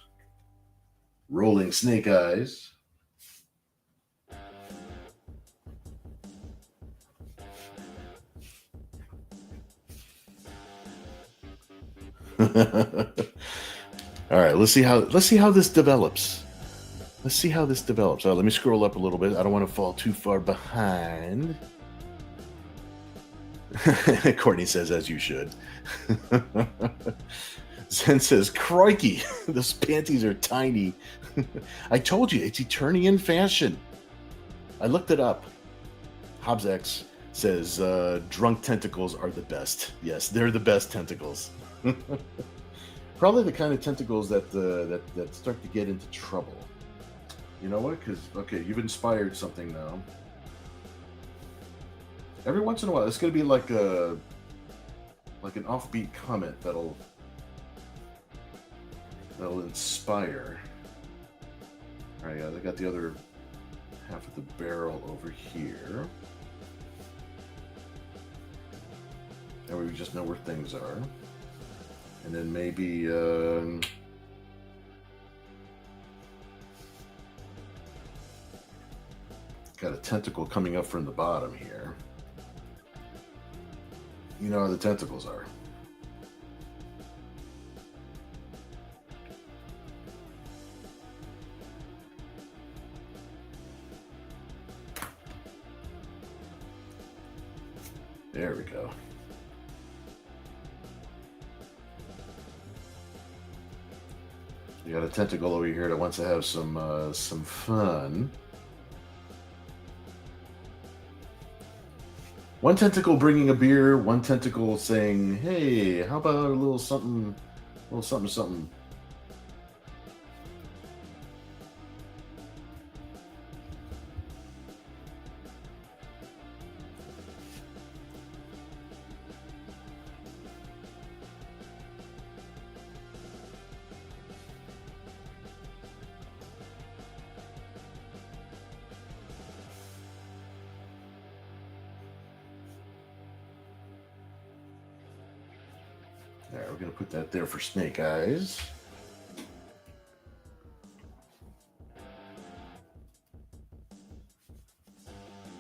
rolling Snake Eyes. All right, let's see how this develops. Let's see how this develops. Let me scroll up a little bit. I don't want to fall too far behind. Courtney says, as you should. Zen says, crikey, those panties are tiny. I told you, it's Eternian fashion. I looked it up. Hobbs X says, drunk tentacles are the best. Yes, they're the best tentacles. Probably the kind of tentacles that start to get into trouble. You know what? Because, okay, you've inspired something now. Every once in a while, it's going to be like an offbeat comment that'll inspire. All right, yeah, I got the other half of the barrel over here. That way we just know where things are. And then maybe got a tentacle coming up from the bottom here. You know how the tentacles are. There we go. You got a tentacle over here that wants to have some fun. One tentacle bringing a beer, one tentacle saying, "Hey, how about a little something, something." All right, we're going to put that there for Snake Eyes.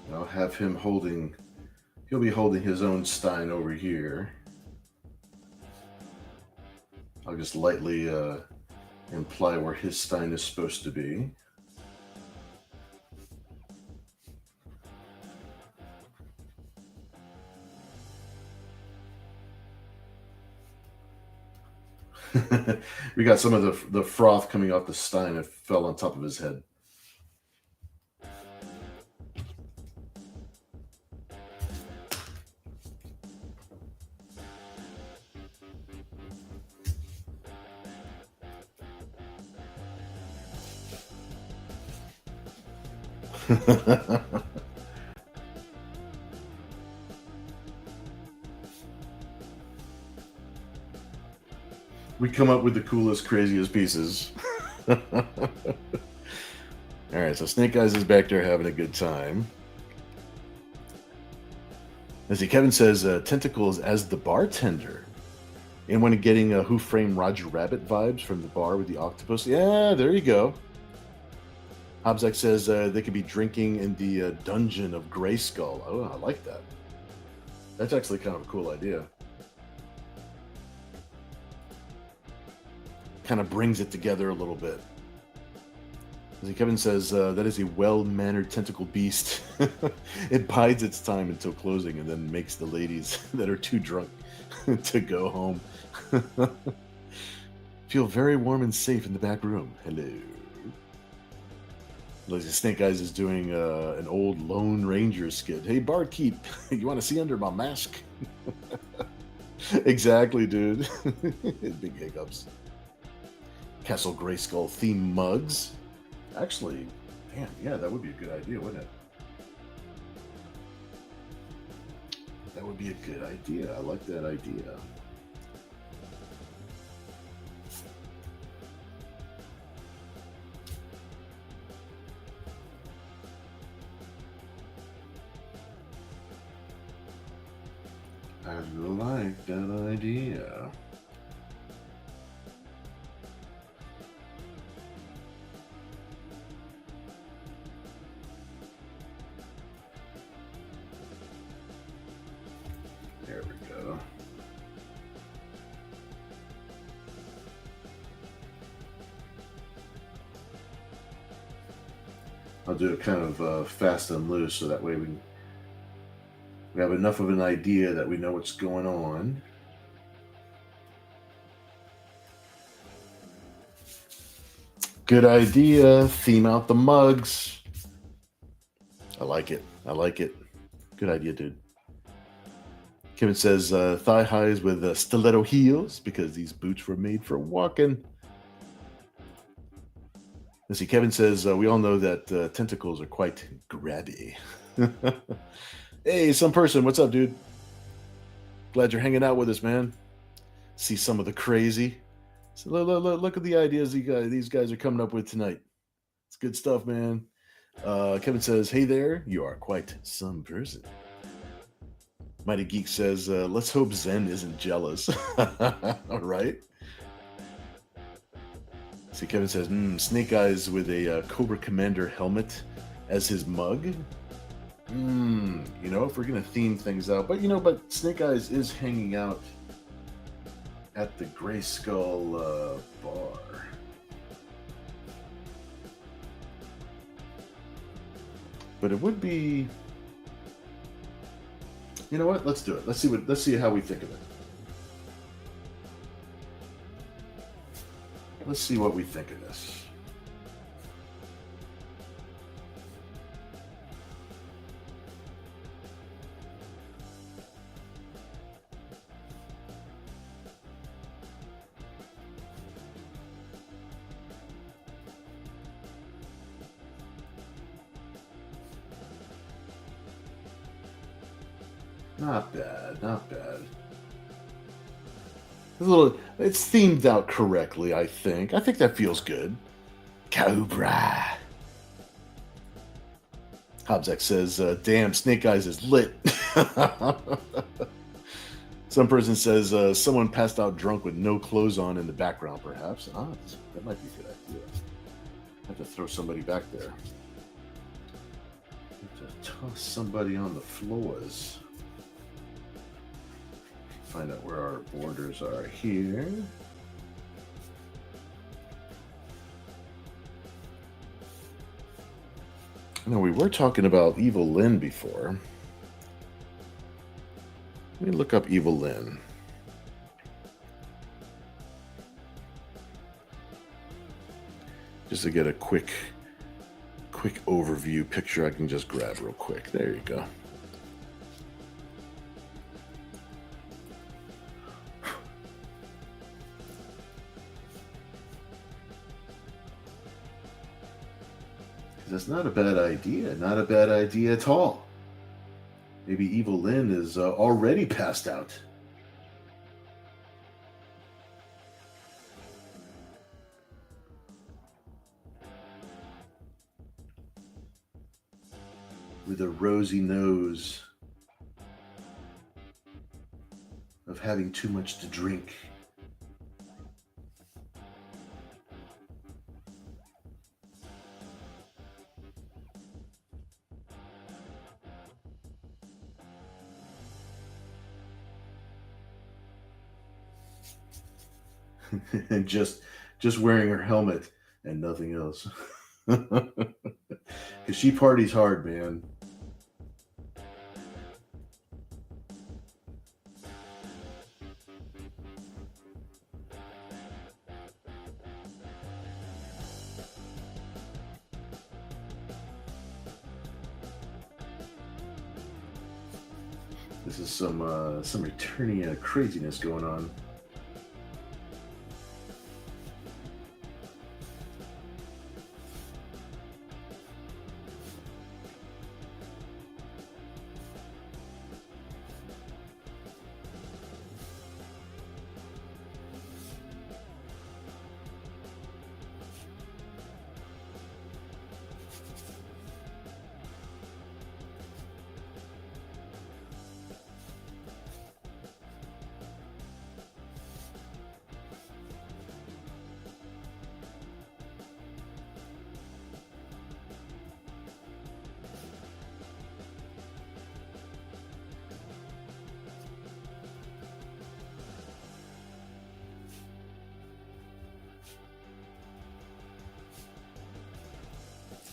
And I'll have him holding, he'll be holding his own stein over here. I'll just lightly imply where his stein is supposed to be. We got some of the froth coming off the stein that fell on top of his head. We come up with the coolest, craziest pieces. All right, so Snake Eyes is back there having a good time. Let's see, Kevin says, tentacles as the bartender. And when getting Who Framed Roger Rabbit vibes from the bar with the octopus. Yeah, there you go. Hobbsek says they could be drinking in the dungeon of Grayskull. Oh, I like that. That's actually kind of a cool idea. Kind of brings it together a little bit. As Kevin says, that is a well-mannered tentacle beast. It bides its time until closing and then makes the ladies that are too drunk to go home feel very warm and safe in the back room. Hello. Lazy Snake Eyes is doing an old Lone Ranger skit. Hey, barkeep, you want to see under my mask? Exactly, dude. Big hiccups. Castle Grayskull theme mugs. Actually, man, yeah, that would be a good idea, wouldn't it? That would be a good idea. I like that idea. I like that idea. There we go. I'll do it kind of fast and loose so that way we have enough of an idea that we know what's going on. Good idea. Theme out the mugs. I like it. I like it. Good idea, dude. Kevin says thigh highs with stiletto heels because these boots were made for walking. Let's see. Kevin says we all know that tentacles are quite grabby. Hey, some person, what's up, dude? Glad you're hanging out with us, man. See some of the crazy. So look at the ideas these guys are coming up with tonight. It's good stuff, man. Kevin says, hey there, you are quite some person. Mighty Geek says, let's hope Zen isn't jealous. All right. See, Kevin says, Snake Eyes with a Cobra Commander helmet as his mug. You know, if we're gonna theme things out, but Snake Eyes is hanging out at the Grayskull bar. But it would be, you know what? Let's do it. Let's see how we think of it. Let's see what we think of this. Not bad, not bad. It's themed out correctly, I think. I think that feels good. Cobra. Hobbsek says, damn, Snake Eyes is lit. Some person says, someone passed out drunk with no clothes on in the background, perhaps. That might be a good idea. I have to throw somebody back there. I have to toss somebody on the floors. Find out where our borders are here. No, we were talking about Evil Lyn before. Let me look up Evil Lyn. Just to get a quick overview picture I can just grab real quick. There you go. That's not a bad idea. Not a bad idea at all. Maybe Evil Lyn is already passed out. With a rosy nose of having too much to drink. And just wearing her helmet and nothing else. Because she parties hard, man. This is some Eternia craziness going on.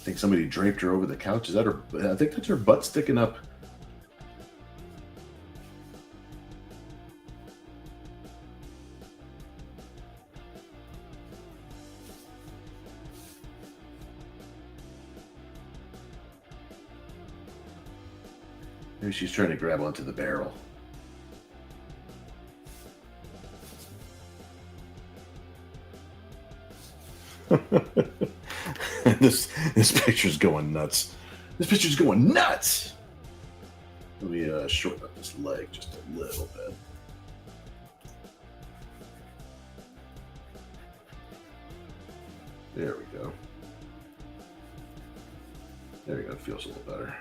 think somebody draped her over the couch. Is that her? I think that's her butt sticking up. Maybe she's trying to grab onto the barrel. this picture's going nuts. This picture's going nuts. Let me shorten up this leg just a little bit. There we go. There we go. It feels a little better.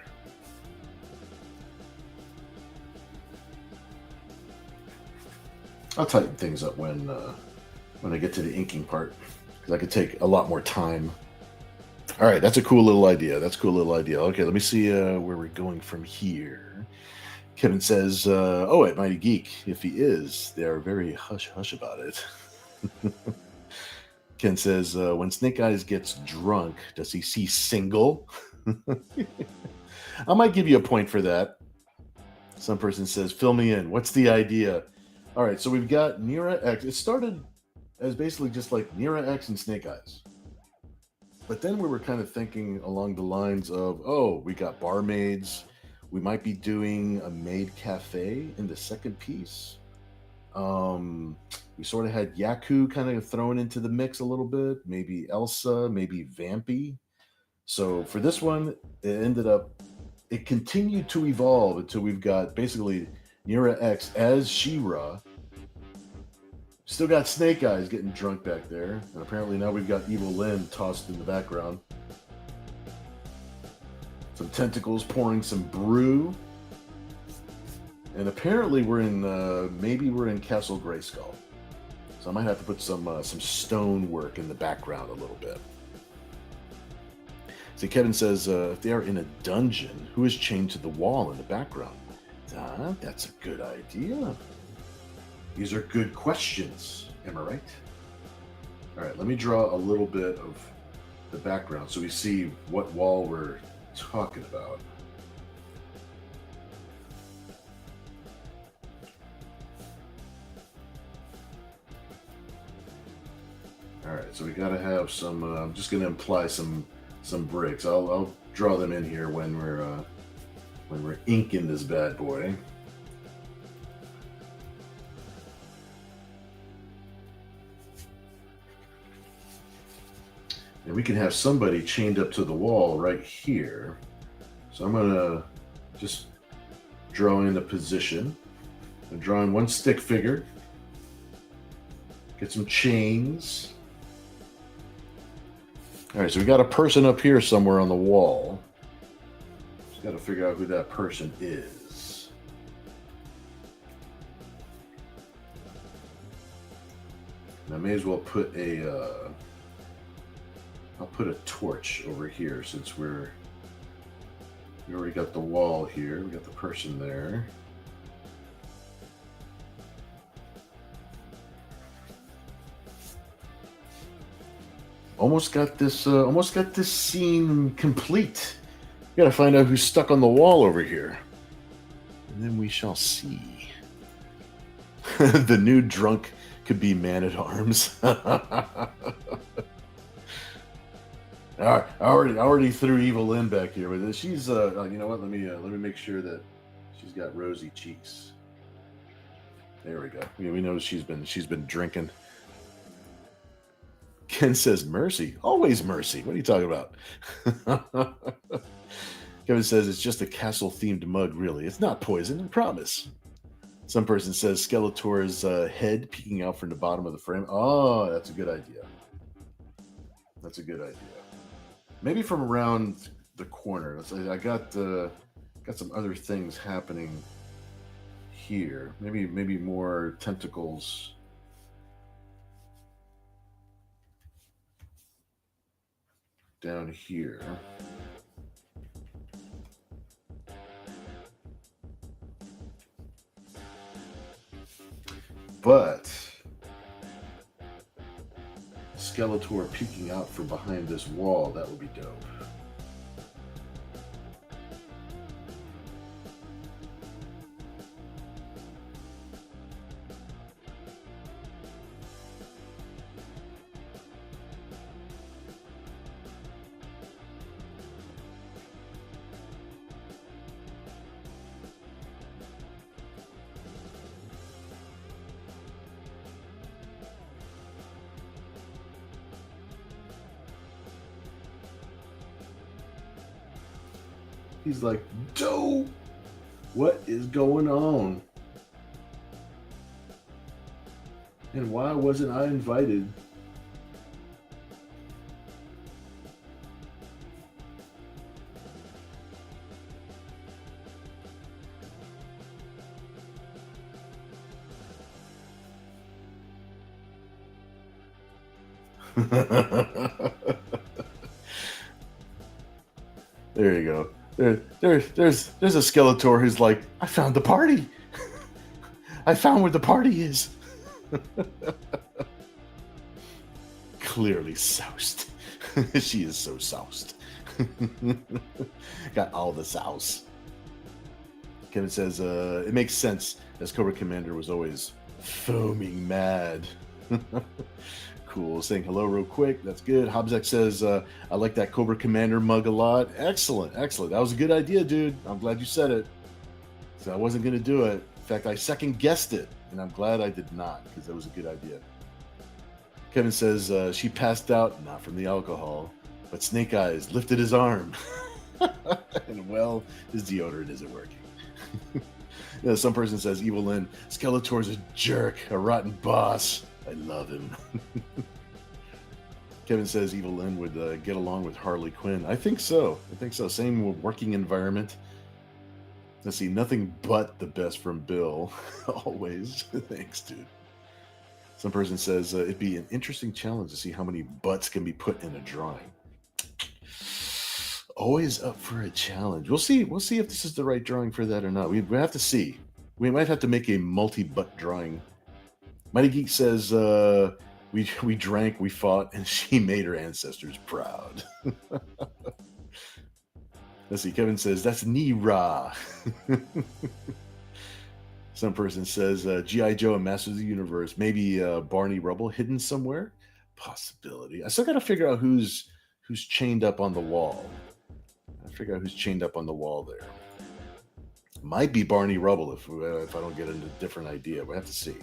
I'll tighten things up when I get to the inking part, because I could take a lot more time. All right, that's a cool little idea. Okay, let me see where we're going from here. Kevin says, "Oh, at Mighty Geek, if he is, they are very hush hush about it." Ken says, "When Snake Eyes gets drunk, does he see single?" I might give you a point for that. Some person says, "Fill me in. What's the idea?" All right, so we've got Nira X. It started as basically just like Nira X and Snake Eyes. But then we were kind of thinking along the lines of, oh, we got barmaids. We might be doing a maid cafe in the second piece. We sort of had Yaku kind of thrown into the mix a little bit. Maybe Elsa, maybe Vampy. So for this one, it continued to evolve until we've got basically Nira X as She-Ra. Still got Snake Eyes getting drunk back there. And apparently now we've got Evil Lyn tossed in the background. Some tentacles pouring some brew. And apparently maybe we're in Castle Grayskull. So I might have to put some stone work in the background a little bit. See, Kevin says, if they are in a dungeon, who is chained to the wall in the background? That's a good idea. These are good questions. Am I right? All right, let me draw a little bit of the background so we see what wall we're talking about. All right, so we got to have some. I'm just going to imply some bricks. I'll draw them in here when we're inking this bad boy. And we can have somebody chained up to the wall right here. So I'm gonna just draw in a position. I'm drawing one stick figure. Get some chains. All right, so we got a person up here somewhere on the wall. Just got to figure out who that person is. And I may as well put I'll put a torch over here since we already got the wall here. We got the person there. Almost got this scene complete. We gotta find out who's stuck on the wall over here. And then we shall see. The new drunk could be Man-at-Arms. I already threw Evil Lyn back here with it. She's you know what? Let me make sure that she's got rosy cheeks. There we go. Yeah, we know she's been drinking. Ken says mercy. Always mercy. What are you talking about? Kevin says it's just a castle themed mug, really. It's not poison, I promise. Some person says Skeletor's head peeking out from the bottom of the frame. Oh, that's a good idea. That's a good idea. Maybe from around the corner. I got some other things happening here. Maybe more tentacles. Down here. But Skeletor peeking out from behind this wall, that would be dope. He's like, dope. What is going on? And why wasn't I invited? There you go. There's a Skeletor who's like, I found the party. I found where the party is. Clearly soused. She is so soused. Got all the sauce. Kevin says, it makes sense, as Cobra Commander was always foaming mad. Cool. Saying hello real quick. That's good. Hobbsek says, I like that Cobra Commander mug a lot. Excellent. Excellent. That was a good idea, dude. I'm glad you said it. So I wasn't going to do it. In fact, I second guessed it, and I'm glad I did not, because that was a good idea. Kevin says, she passed out, not from the alcohol, but Snake Eyes lifted his arm. And well, his deodorant isn't working. Some person says, Evil Lynn, Skeletor's a jerk, a rotten boss. I love him. Kevin says Evil Lynn would get along with Harley Quinn. I think so. Same working environment. Let's see, nothing but the best from Bill. Always. Thanks, dude. Some person says it'd be an interesting challenge to see how many butts can be put in a drawing. Always up for a challenge. We'll see if this is the right drawing for that or not. We have to see. We might have to make a multi-butt drawing. Mighty Geek says we drank, we fought, and she made her ancestors proud. Let's see. Kevin says that's Nira. Some person says G.I. Joe and Masters of the Universe. Maybe Barney Rubble hidden somewhere. Possibility. I still got to figure out who's chained up on the wall. Figure out who's chained up on the wall there. Might be Barney Rubble if I don't get a different idea. We have to see.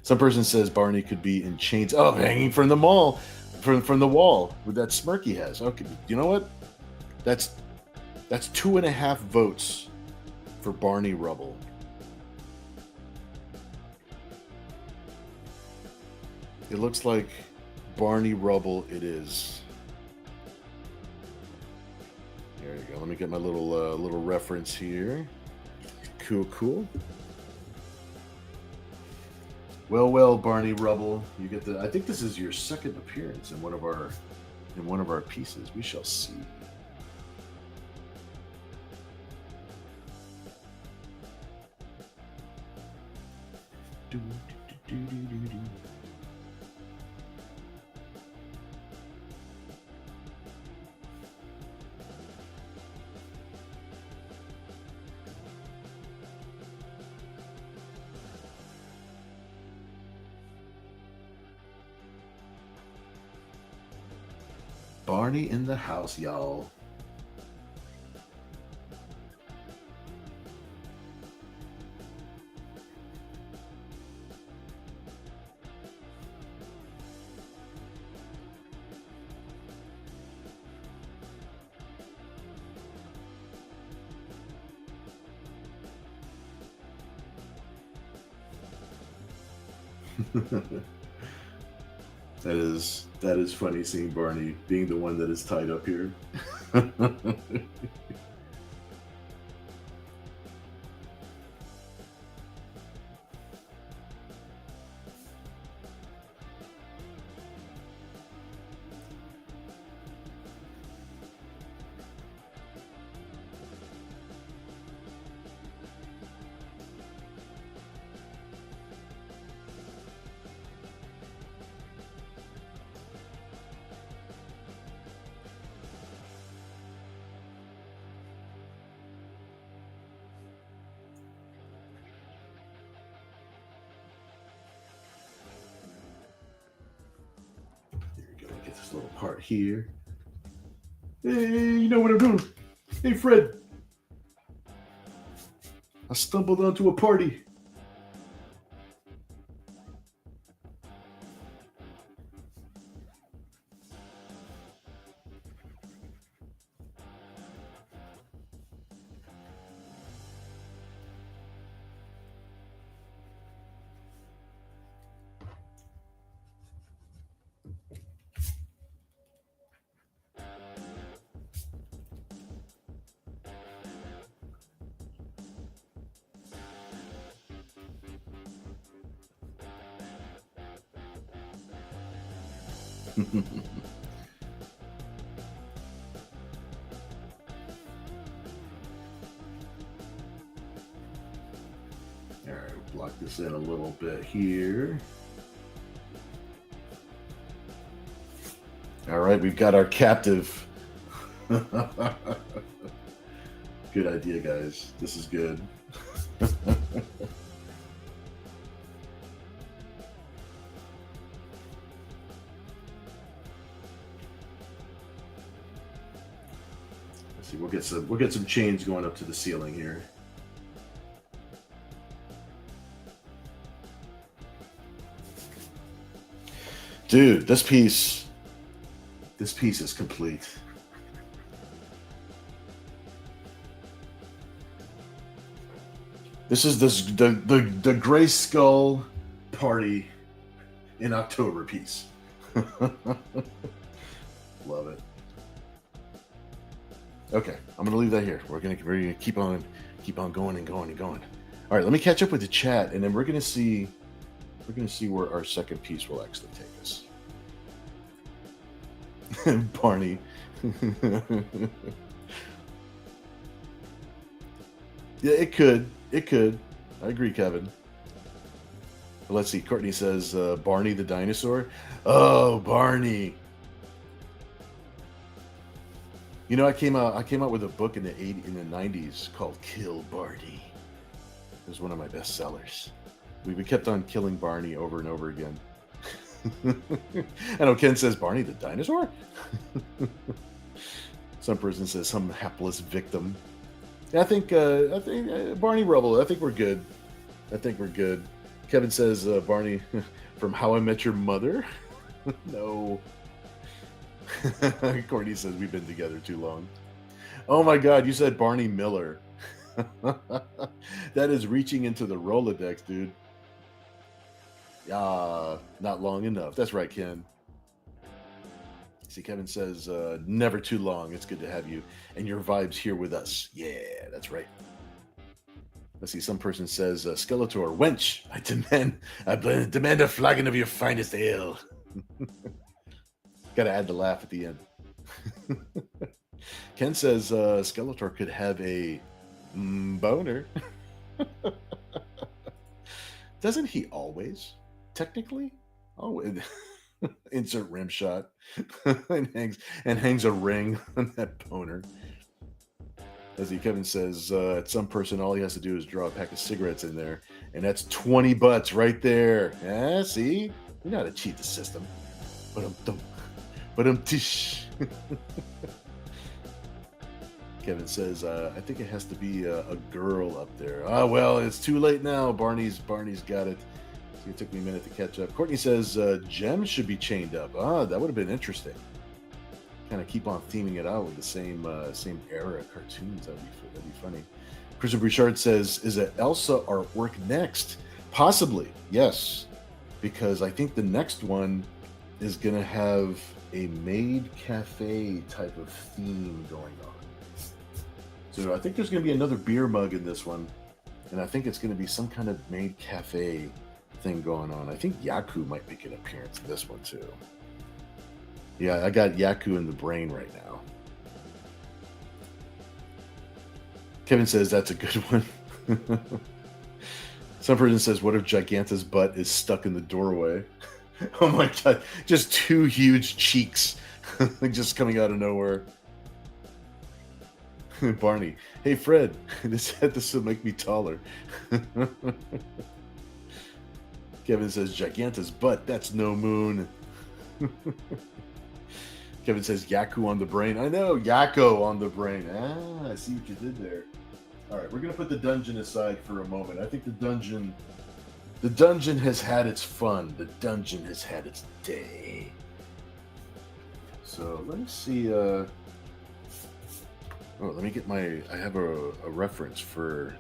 Some person says Barney could be in chains. Oh, hanging from the wall, from the wall with that smirk he has. Okay, you know what? That's 2.5 votes for Barney Rubble. It looks like Barney Rubble. It is. There you go. Let me get my little reference here. Cool. Well, Barney Rubble, you get the. I think this is your second appearance in one of our pieces. We shall see. Do. Barney in the house, y'all. That is funny, seeing Barney being the one that is tied up here. Little part here. Hey, you know what I'm doing? Hey, Fred. I stumbled onto a party. All right, we'll block this in a little bit here. All right, we've got our captive. Good idea, guys. This is good. Let's see. We'll get some chains going up to the ceiling here. Dude, this piece is complete. This is the Gray Skull Party in October piece. Love it. Okay, I'm gonna leave that here. We're gonna keep on going and going and going. All right, let me catch up with the chat, and then we're gonna see where our second piece will actually take us. Barney. Yeah, it could. I agree, Kevin. But let's see. Courtney says Barney the dinosaur. Oh, Barney. You know, I came out with a book in the '90s called Kill Barney. It was one of my best sellers. We kept on killing Barney over and over again. I know Ken says Barney the dinosaur. Some person says some hapless victim. I think Barney Rubble. I think we're good. Kevin says Barney from How I Met Your Mother. No. Courtney says we've been together too long. Oh my God, you said Barney Miller. That is reaching into the Rolodex, dude. Not long enough. That's right, Ken. See, Kevin says, never too long. It's good to have you and your vibes here with us. Yeah, that's right. Let's see, some person says, Skeletor, wench, I demand a flagon of your finest ale. Gotta add the laugh at the end. Ken says, Skeletor could have a boner. Doesn't he always? Technically? Oh, insert rim shot. and hangs a ring on that boner. As Kevin says, at some person, all he has to do is draw a pack of cigarettes in there, and that's 20 butts right there. Yeah, see? You know how to cheat the system. But tish. Kevin says, I think it has to be a girl up there. Ah, well, it's too late now. Barney's got it. So it took me a minute to catch up. Courtney says, Jem should be chained up. Ah, that would have been interesting. Kind of keep on theming it out with the same era cartoons. That'd be funny. Christopher Bouchard says, is it Elsa artwork next? Possibly, yes. Because I think the next one is going to have a maid cafe type of theme going on. So I think there's going to be another beer mug in this one. And I think it's going to be some kind of maid cafe thing going on. I think Yaku might make an appearance in this one too. Yeah, I got Yaku in the brain right now. Kevin says that's a good one. Some person says, what if Giganta's butt is stuck in the doorway? Oh my God, just two huge cheeks just coming out of nowhere. Barney, hey Fred, this will make me taller. Kevin says, Giganta's butt, that's no moon. Kevin says, Yaku on the brain. I know, Yakko on the brain. Ah, I see what you did there. All right, we're going to put the dungeon aside for a moment. I think the dungeon has had its fun. The dungeon has had its day. So let me see. Let me get I have a reference for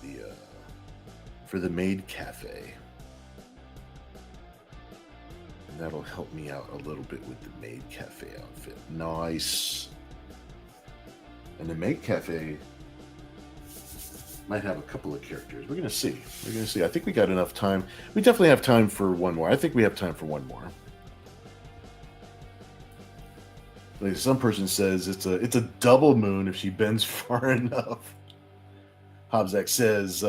the maid cafe. And that'll help me out a little bit with the maid cafe outfit. Nice. And the maid cafe might have a couple of characters. We're gonna see. I think we got enough time. We definitely have time for one more. I think we have time for one more. Like some person says it's a double moon if she bends far enough. Hobzak says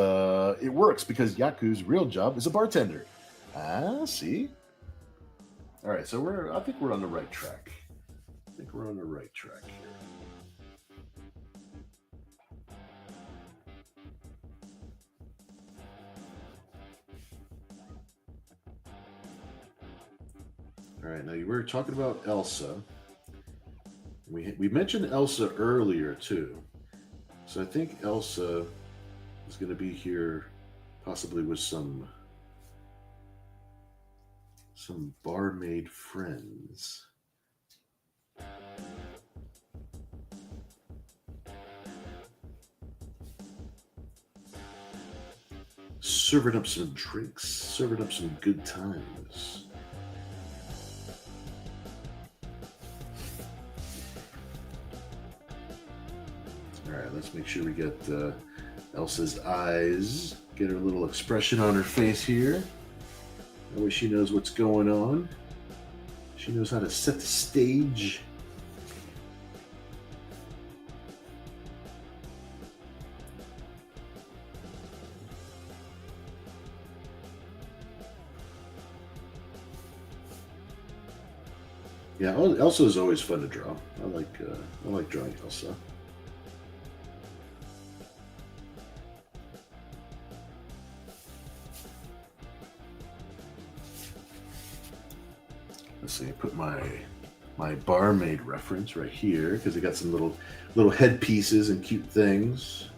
it works because Yaku's real job is a bartender. Ah, see. All right, so I think we're on the right track. I think we're on the right track here. All right, now you were talking about Elsa. We mentioned Elsa earlier too, so I think Elsa is going to be here, possibly with some barmaid friends. Serving up some drinks, serving up some good times. All right, let's make sure we get Elsa's eyes, get her little expression on her face here. That way she knows what's going on. She knows how to set the stage. Yeah, Elsa is always fun to draw. I like drawing Elsa. Let's see. Put my barmaid reference right here because they got some little headpieces and cute things.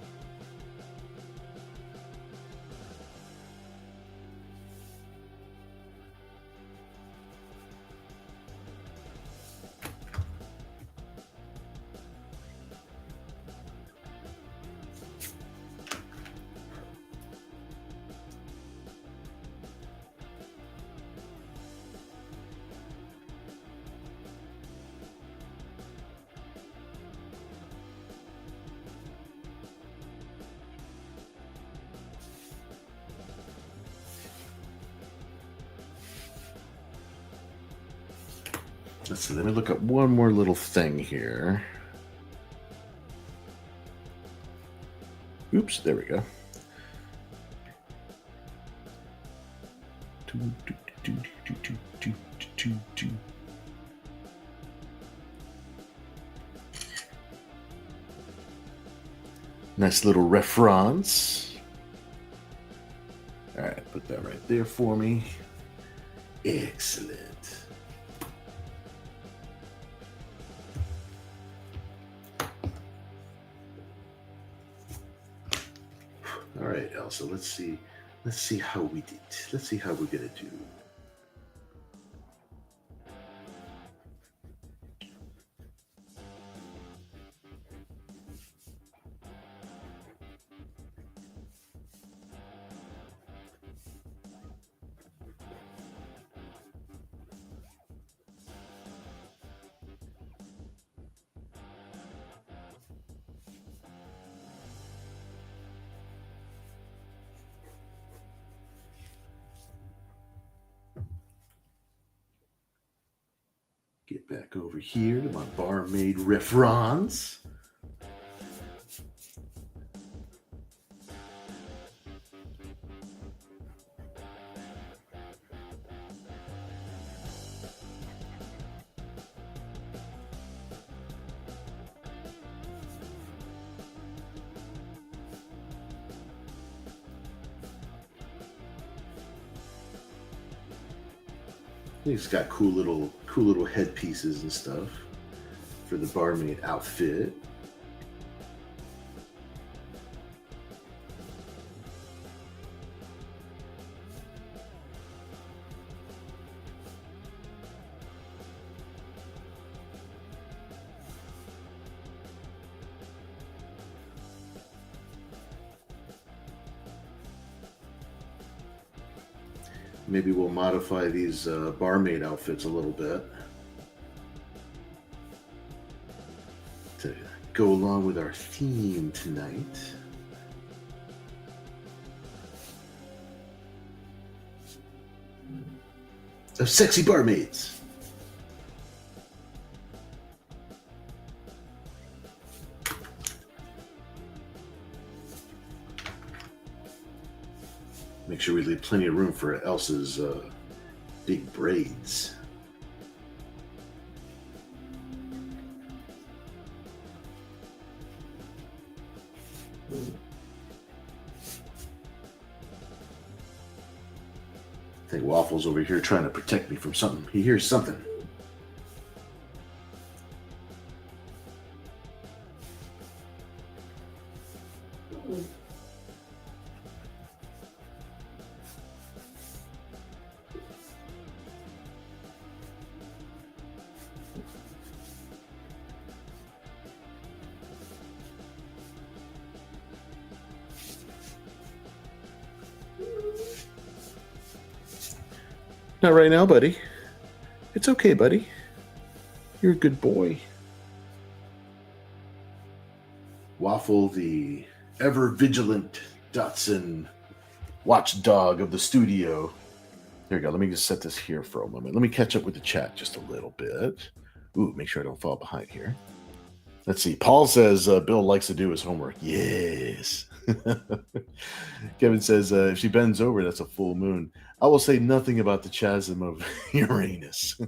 Let's see, let me look up one more little thing here. Oops, there we go. Nice little reference. All right, put that right there for me. Excellent. All right, Elsa, let's see how we did. Let's see how we're gonna do. Get back over here to my barmaid reference. He's got cool little headpieces and stuff for the barmaid outfit. Maybe we'll modify these barmaid outfits a little bit to go along with our theme tonight. Of sexy barmaids. Make sure we leave plenty of room for Elsa's big braids. I think Waffle's over here trying to protect me from something. He hears something. Not right now, buddy. It's okay, buddy. You're a good boy. Waffle, the ever vigilant Dotson watchdog of the studio. There you go. Let me just set this here for a moment. Let me catch up with the chat just a little bit. Ooh, make sure I don't fall behind here. Let's see. Paul says Bill likes to do his homework. Yes. Kevin says if she bends over, that's a full moon. I will say nothing about the chasm of Uranus.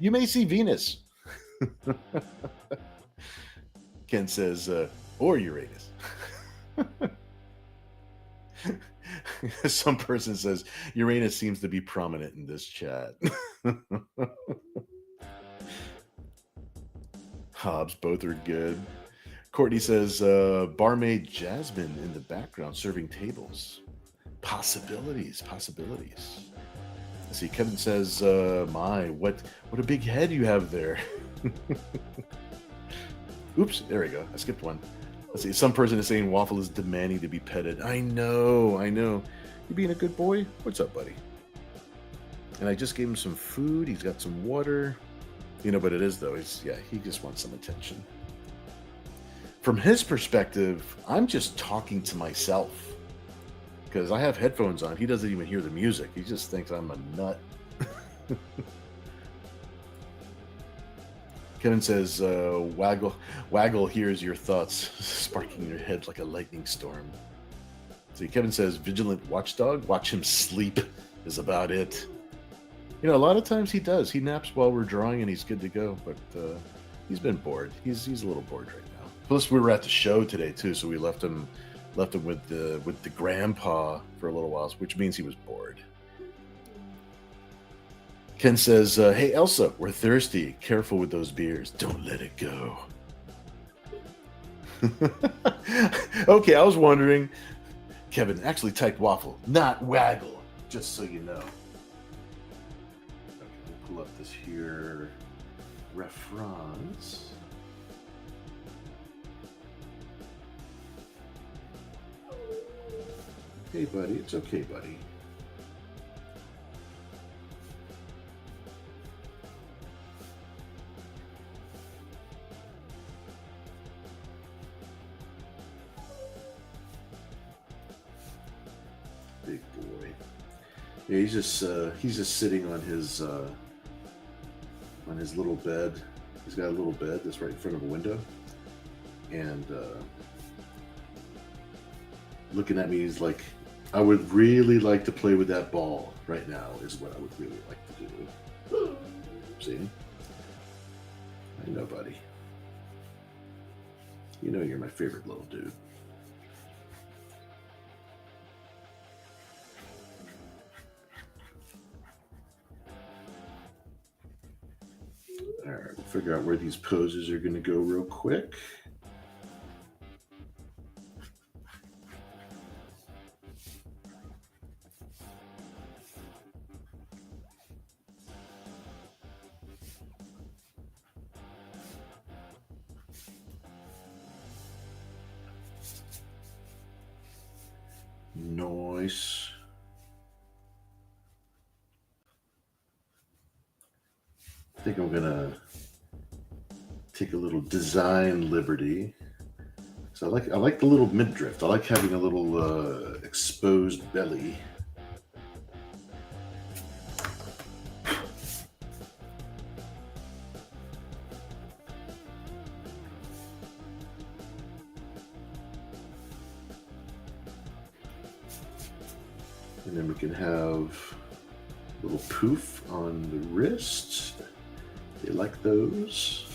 You may see Venus. Ken says, or Uranus. Some person says Uranus seems to be prominent in this chat. Hobbs, both are good. Courtney says barmaid Jasmine in the background serving tables. Possibilities. Let's see. Kevin says, my, what a big head you have there. Oops, there we go. I skipped one. Let's see. Some person is saying Waffle is demanding to be petted. I know. You being a good boy? What's up, buddy? And I just gave him some food. He's got some water. You know what it is, though. He just wants some attention. From his perspective, I'm just talking to myself. Because I have headphones on. He doesn't even hear the music. He just thinks I'm a nut. Kevin says, Waggle hears your thoughts sparking in your head like a lightning storm. See, Kevin says, vigilant watchdog, watch him sleep is about it. You know, a lot of times he does. He naps while we're drawing and he's good to go, but he's been bored. He's a little bored right now. Plus, we were at the show today, too, so we left him with the grandpa for a little while, which means he was bored. Ken says, hey, Elsa, we're thirsty. Careful with those beers. Don't let it go. Okay, I was wondering. Kevin actually typed Waffle, not Waggle, just so you know. Okay, we'll pull up this here reference. Hey, buddy. It's okay, buddy. Big boy. Yeah, he's just sitting on his little bed. He's got a little bed that's right in front of a window, and looking at me. He's like, I would really like to play with that ball right now, is what I would really like to do. See? I know, buddy. You know you're my favorite little dude. All right, we'll figure out where these poses are going to go real quick. Nice. I think I'm gonna take a little design liberty. So I like the little midriff. I like having a little exposed belly. And then we can have a little poof on the wrist. They like those.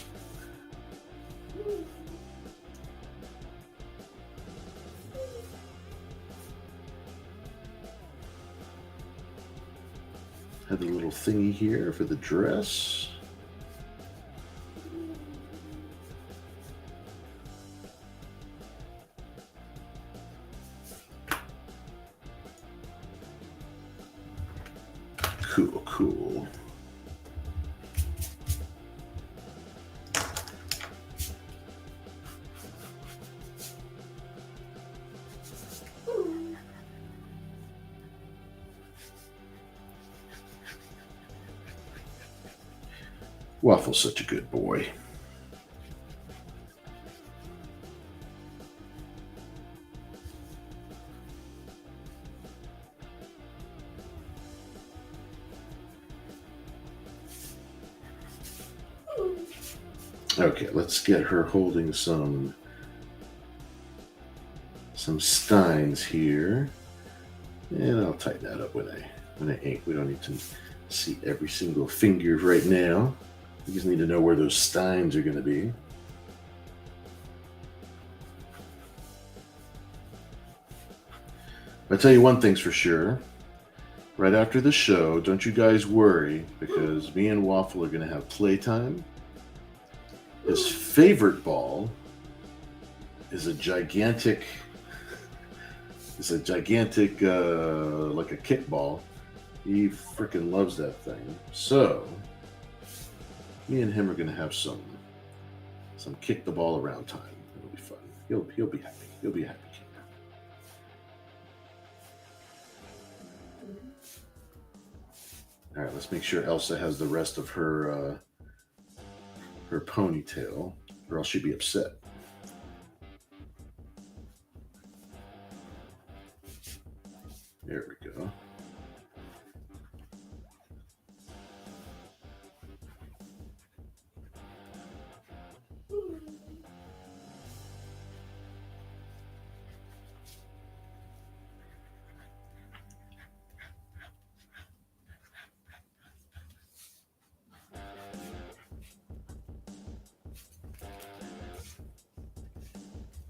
Have the little thingy here for the dress. Cool, cool. Waffle's such a good boy. Okay, let's get her holding some steins here. And I'll tighten that up when I ink. We don't need to see every single finger right now. We just need to know where those steins are going to be. I'll tell you one thing's for sure. Right after the show, don't you guys worry, because me and Waffle are going to have playtime. His favorite ball is a gigantic like a kickball. He freaking loves that thing. So me and him are gonna have some kick the ball around time. It'll be fun. He'll be happy. He'll be a happy kid. All right, let's make sure Elsa has the rest of her ponytail, or else she'd be upset. There we go.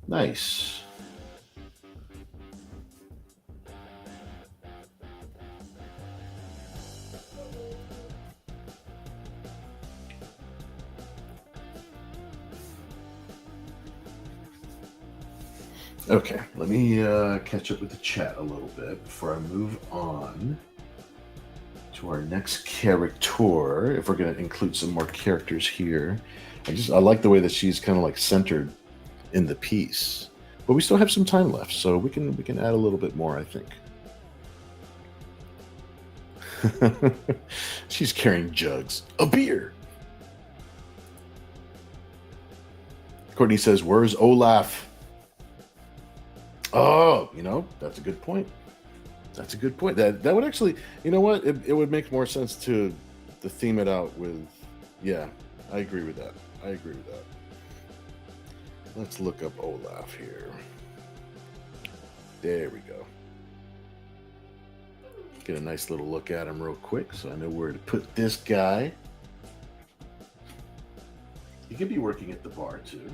Nice. Okay, let me catch up with the chat a little bit before I move on to our next character. If we're going to include some more characters here, I like the way that she's kind of like centered in the piece, but we still have some time left, so we can add a little bit more, I think. She's carrying jugs of beer. Courtney says, "Where's Olaf?" Oh, that's a good point. That's a good point. That would actually, you know what? It would make more sense to theme it out with, yeah, I agree with that. Let's look up Olaf here. There we go. Get a nice little look at him real quick so I know where to put this guy. He could be working at the bar too.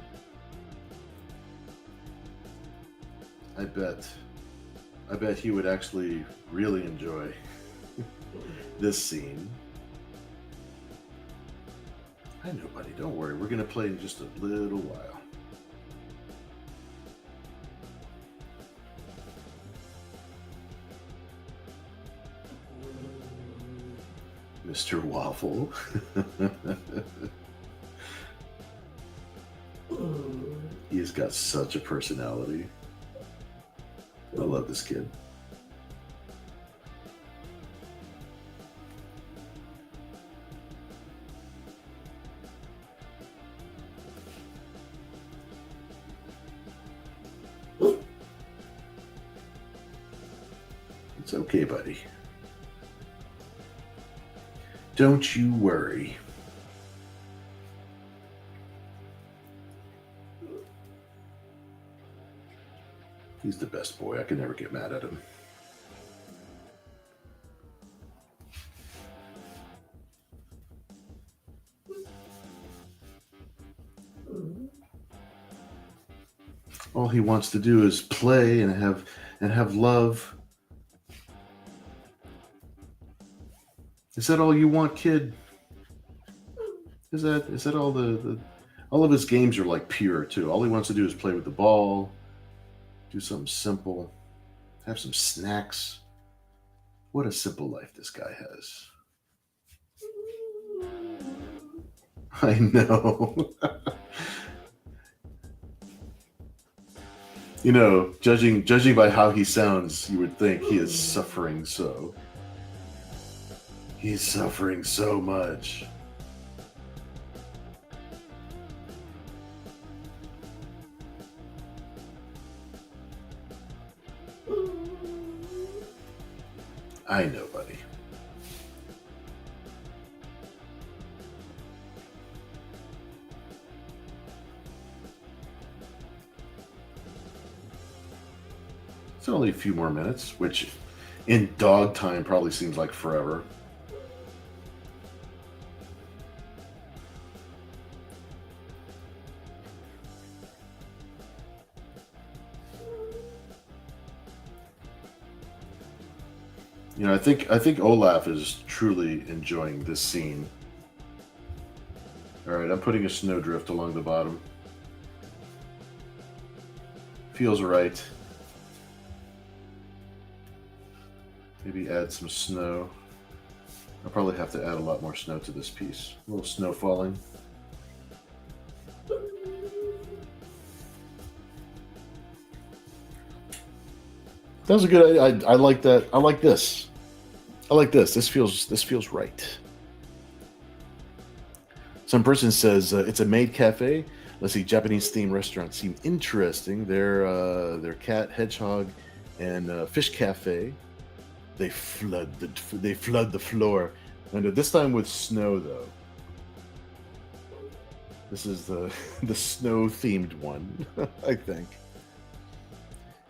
I bet he would actually really enjoy this scene. I know, buddy. Don't worry. We're going to play in just a little while. Mr. Waffle. He's got such a personality. I love this kid. It's okay, buddy. Don't you worry. He's the best boy. I can never get mad at him. All he wants to do is play and have love. Is that all you want, kid? Is that all of his games are like pure too. All he wants to do is play with the ball, do something simple, have some snacks. What a simple life this guy has. I know. Judging by how he sounds, you would think he is suffering so. He's suffering so much. I know, buddy. It's only a few more minutes, which in dog time probably seems like forever. I think Olaf is truly enjoying this scene. All right, I'm putting a snowdrift along the bottom. Feels right. Maybe add some snow. I'll probably have to add a lot more snow to this piece. A little snow falling. That was a good idea. I like that. I like this. I like this. This feels right. Some person says it's a maid cafe. Let's see, Japanese themed restaurants seem interesting. Their cat, hedgehog, and fish cafe. They flood the floor, and this time with snow though. This is the the snow themed one, I think.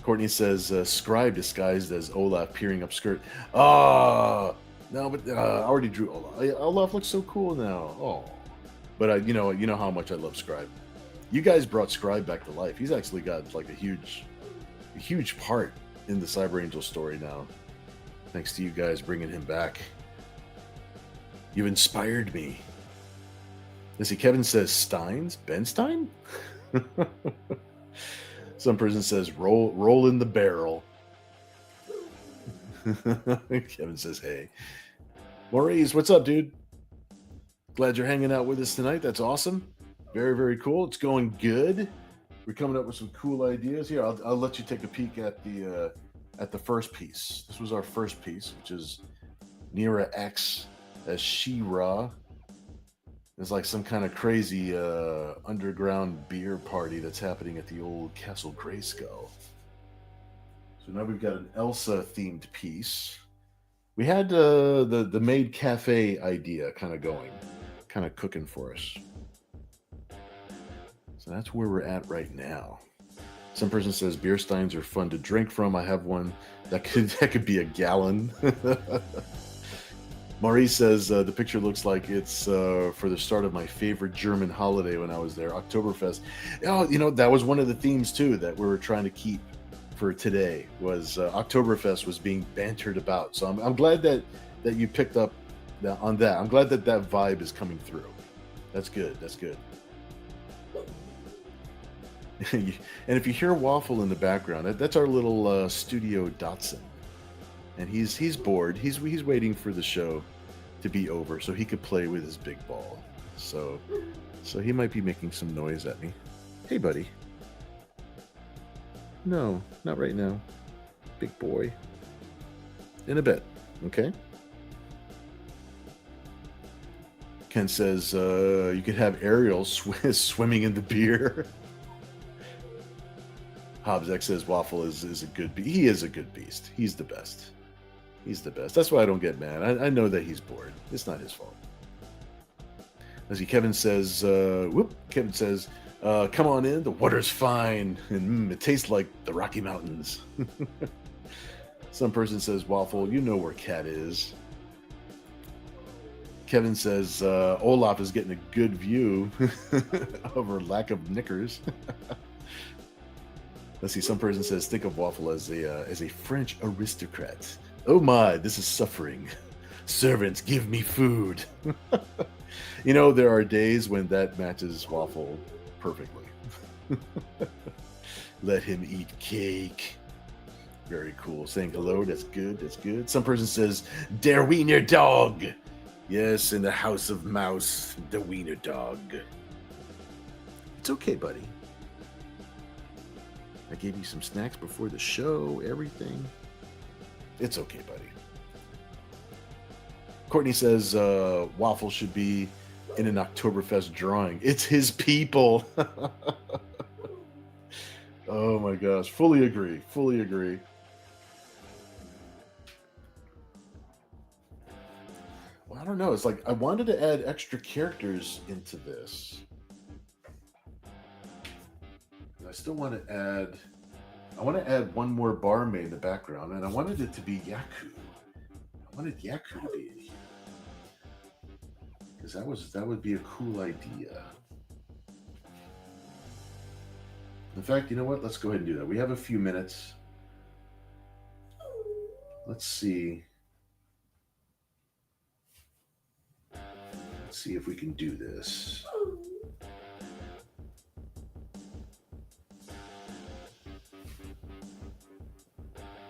Courtney says, scribe disguised as Olaf peering up skirt. Ah, no, but I already drew Olaf. Olaf looks so cool now. Oh, but you know how much I love Scribe. You guys brought Scribe back to life. He's actually got like a huge part in the Cyber Angel story now. Thanks to you guys bringing him back. You inspired me. Let's see, Kevin says Steins? Ben Stein? Some person says roll in the barrel. Kevin says, hey. Maurice, what's up, dude? Glad you're hanging out with us tonight. That's awesome. Very, very cool. It's going good. We're coming up with some cool ideas here. I'll let you take a peek at the first piece. This was our first piece, which is Nira X as She-Ra. It's like some kind of crazy underground beer party that's happening at the old Castle Grayskull. So now we've got an Elsa themed piece. We had the maid cafe idea kind of going, kind of cooking for us. So that's where we're at right now. Some person says beer steins are fun to drink from. I have one that could be a gallon. Maurice says the picture looks like it's for the start of my favorite German holiday when I was there, Oktoberfest. Oh, that was one of the themes too that we were trying to keep for today. Was Oktoberfest was being bantered about. So I'm glad that you picked up on that. I'm glad that vibe is coming through. That's good. That's good. And if you hear Waffle in the background, that's our little studio Datsun. And he's bored. He's waiting for the show to be over so he could play with his big ball. So he might be making some noise at me. Hey, buddy. No, not right now. Big boy. In a bit, okay? Ken says you could have Ariel swimming in the beer. Hobbs X says Waffle is a good beast. He is a good beast. He's the best. He's the best. That's why I don't get mad. I know that he's bored. It's not his fault. Let's see, Kevin says, Kevin says, come on in. The water's fine. And it tastes like the Rocky Mountains. Some person says, Waffle, you know where Cat is. Kevin says, Olaf is getting a good view of her lack of knickers. Let's see. Some person says think of waffle as a French aristocrat. Oh my, this is suffering. Servants, give me food. You know, there are days when that matches waffle perfectly. Let him eat cake. Very cool. Saying hello, that's good, that's good. Some person says, Der Wiener Dog. Yes, in the house of mouse, the Wiener Dog. It's okay, buddy. I gave you some snacks before the show, everything. It's okay, buddy. Courtney says waffle should be in an Oktoberfest drawing. It's his people. Oh my gosh. Fully agree. Fully agree. Well, I don't know. It's like I wanted to add extra characters into this. And I still want to add. I want to add one more barmaid in the background, and I wanted it to be Yaku. I wanted Yaku to be in here. Because that would be a cool idea. In fact, you know what? Let's go ahead and do that. We have a few minutes. Let's see. Let's see if we can do this.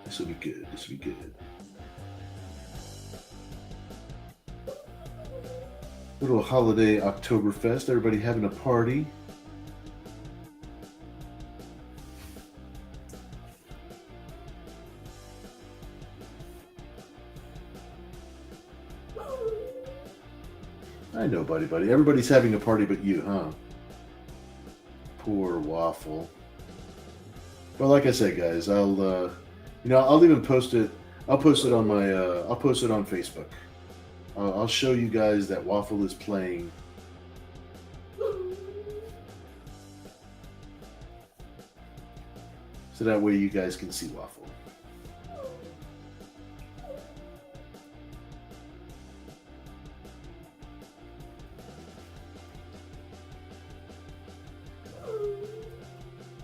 This will be good. This will be good. Little holiday Oktoberfest. Everybody having a party. I know, buddy. Everybody's having a party but you, huh? Poor waffle. Well, like I said, guys, I'll even post it. I'll post it on my. I'll post it on Facebook. I'll show you guys that waffle is playing. So that way you guys can see waffle.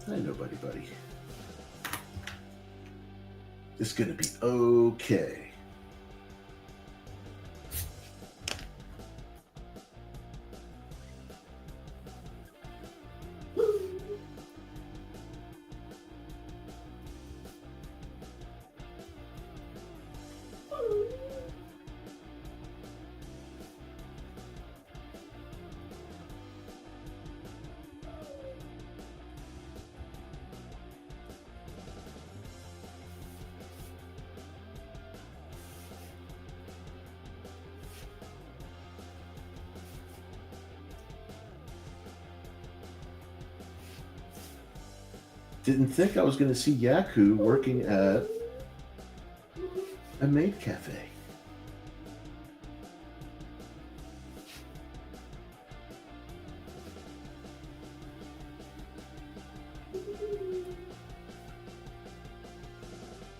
I know, buddy. It's gonna be okay. Didn't think I was going to see Yaku working at a maid cafe.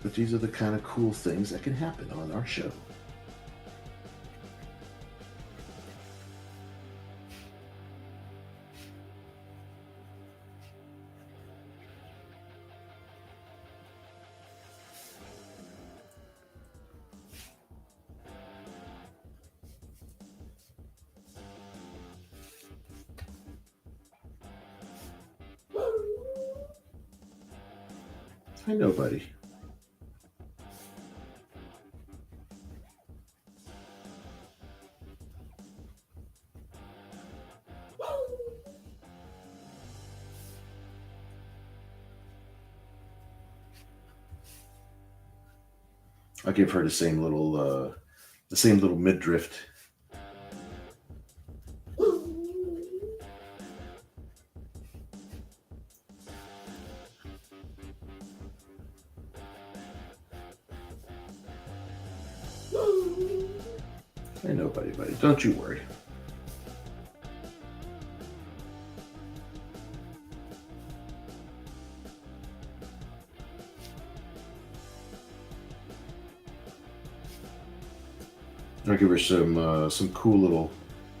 But these are the kind of cool things that can happen on our show. I know, buddy. I'll give her the same little midriff. I know, buddy. Don't you worry. I'll give her some cool little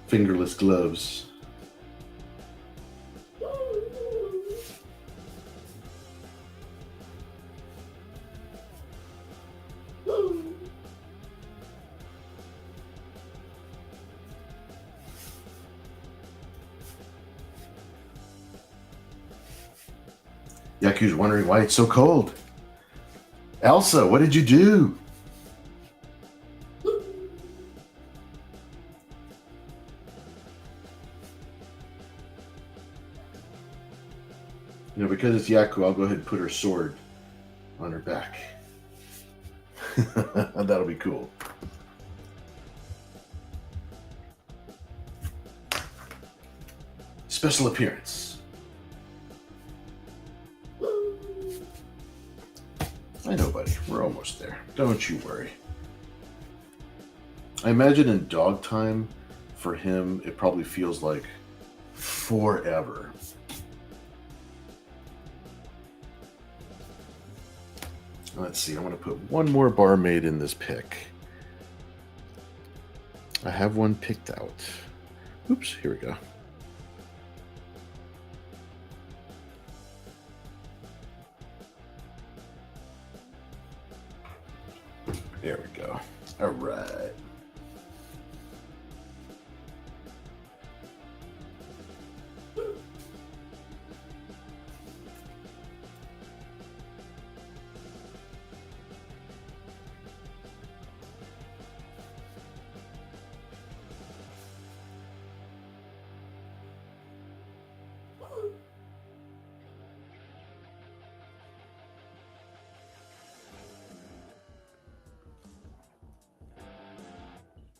fingerless gloves. Yaku's wondering why it's so cold. Elsa, what did you do? You know, because it's Yaku, I'll go ahead and put her sword on her back. That'll be cool. Special appearance. I know, buddy. We're almost there. Don't you worry. I imagine in dog time, for him, it probably feels like forever. Let's see. I want to put one more barmaid in this pick. I have one picked out. Oops, here we go. There we go. All right.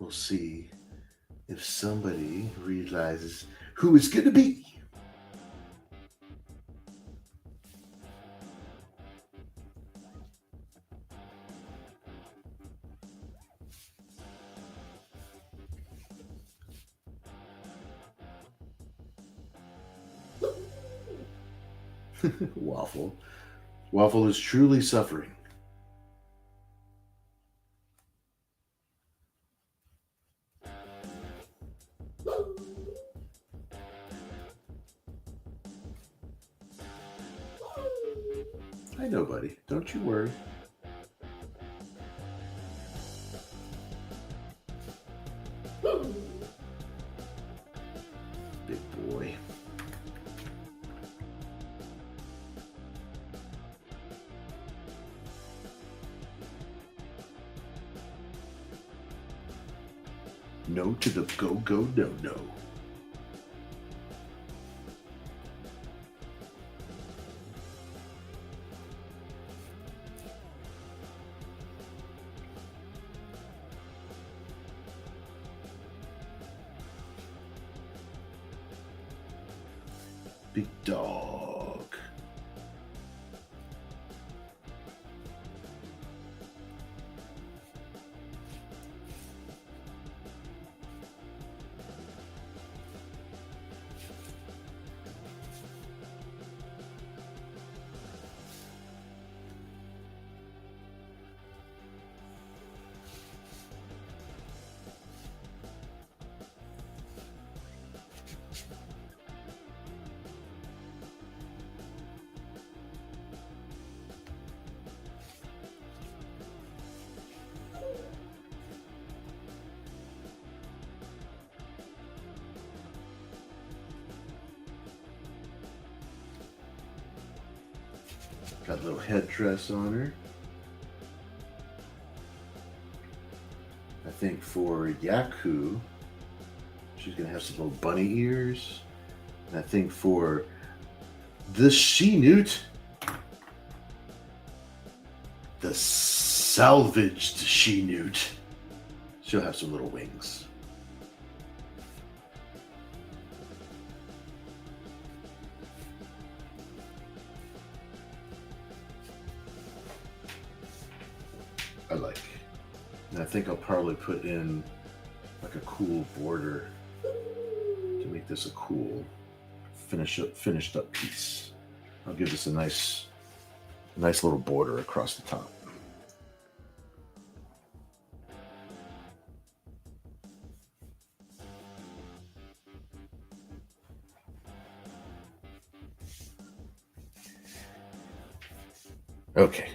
We'll see if somebody realizes who it's going to be. Waffle. Waffle is truly suffering. I know, buddy. Don't you worry. Big boy. No to the go, go, no, no. Big dog. Got a little headdress on her. I think for Yaku, she's going to have some little bunny ears. And I think for the she-newt, the salvaged she-newt, she'll have some little wings. I like. And I think I'll probably put in like a cool border to make this a cool finished up piece. I'll give this a nice little border across the top. Okay.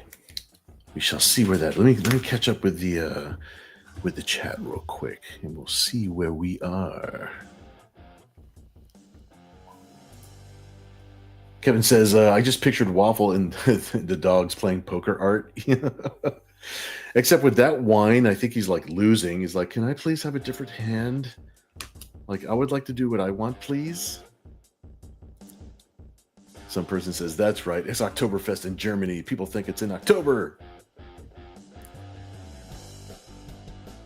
We shall see where that. Let me catch up with the chat real quick, and we'll see where we are. Kevin says, I just pictured Waffle and the dogs playing poker art. Except with that wine, I think he's like losing. He's like, can I please have a different hand? Like, I would like to do what I want, please. Some person says, that's right. It's Oktoberfest in Germany. People think it's in October.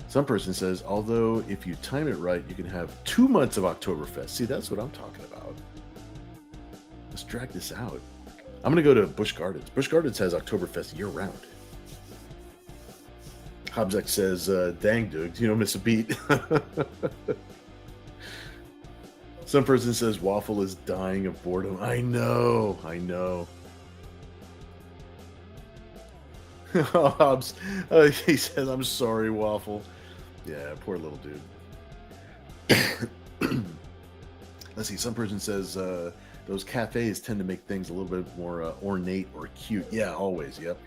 Some person says, although if you time it right, you can have 2 months of Oktoberfest. See, that's what I'm talking about. Let's drag this out. I'm going to go to Busch Gardens. Busch Gardens has Oktoberfest year round. Hobbsek says, dang, dude, you don't miss a beat. Some person says Waffle is dying of boredom. I know. Hobbs, he says, I'm sorry, Waffle. Yeah, poor little dude. Let's see. Some person says those cafes tend to make things a little bit more ornate or cute. Yeah, always. Yep.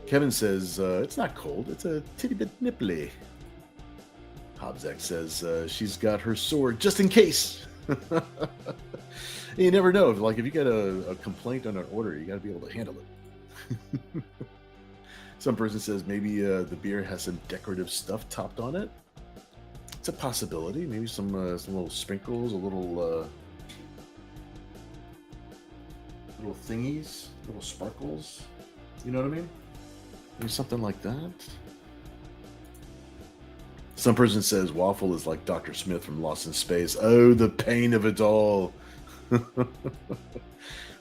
Kevin says it's not cold. It's a titty bit nipply. Hobbsek says she's got her sword just in case. You never know. Like if you get a complaint on an order, you got to be able to handle it. Some person says maybe the beer has some decorative stuff topped on it. It's a possibility. Maybe some little sprinkles, a little thingies, little sparkles. You know what I mean? Maybe something like that. Some person says Waffle is like Dr. Smith from Lost in Space. Oh, the pain of it all.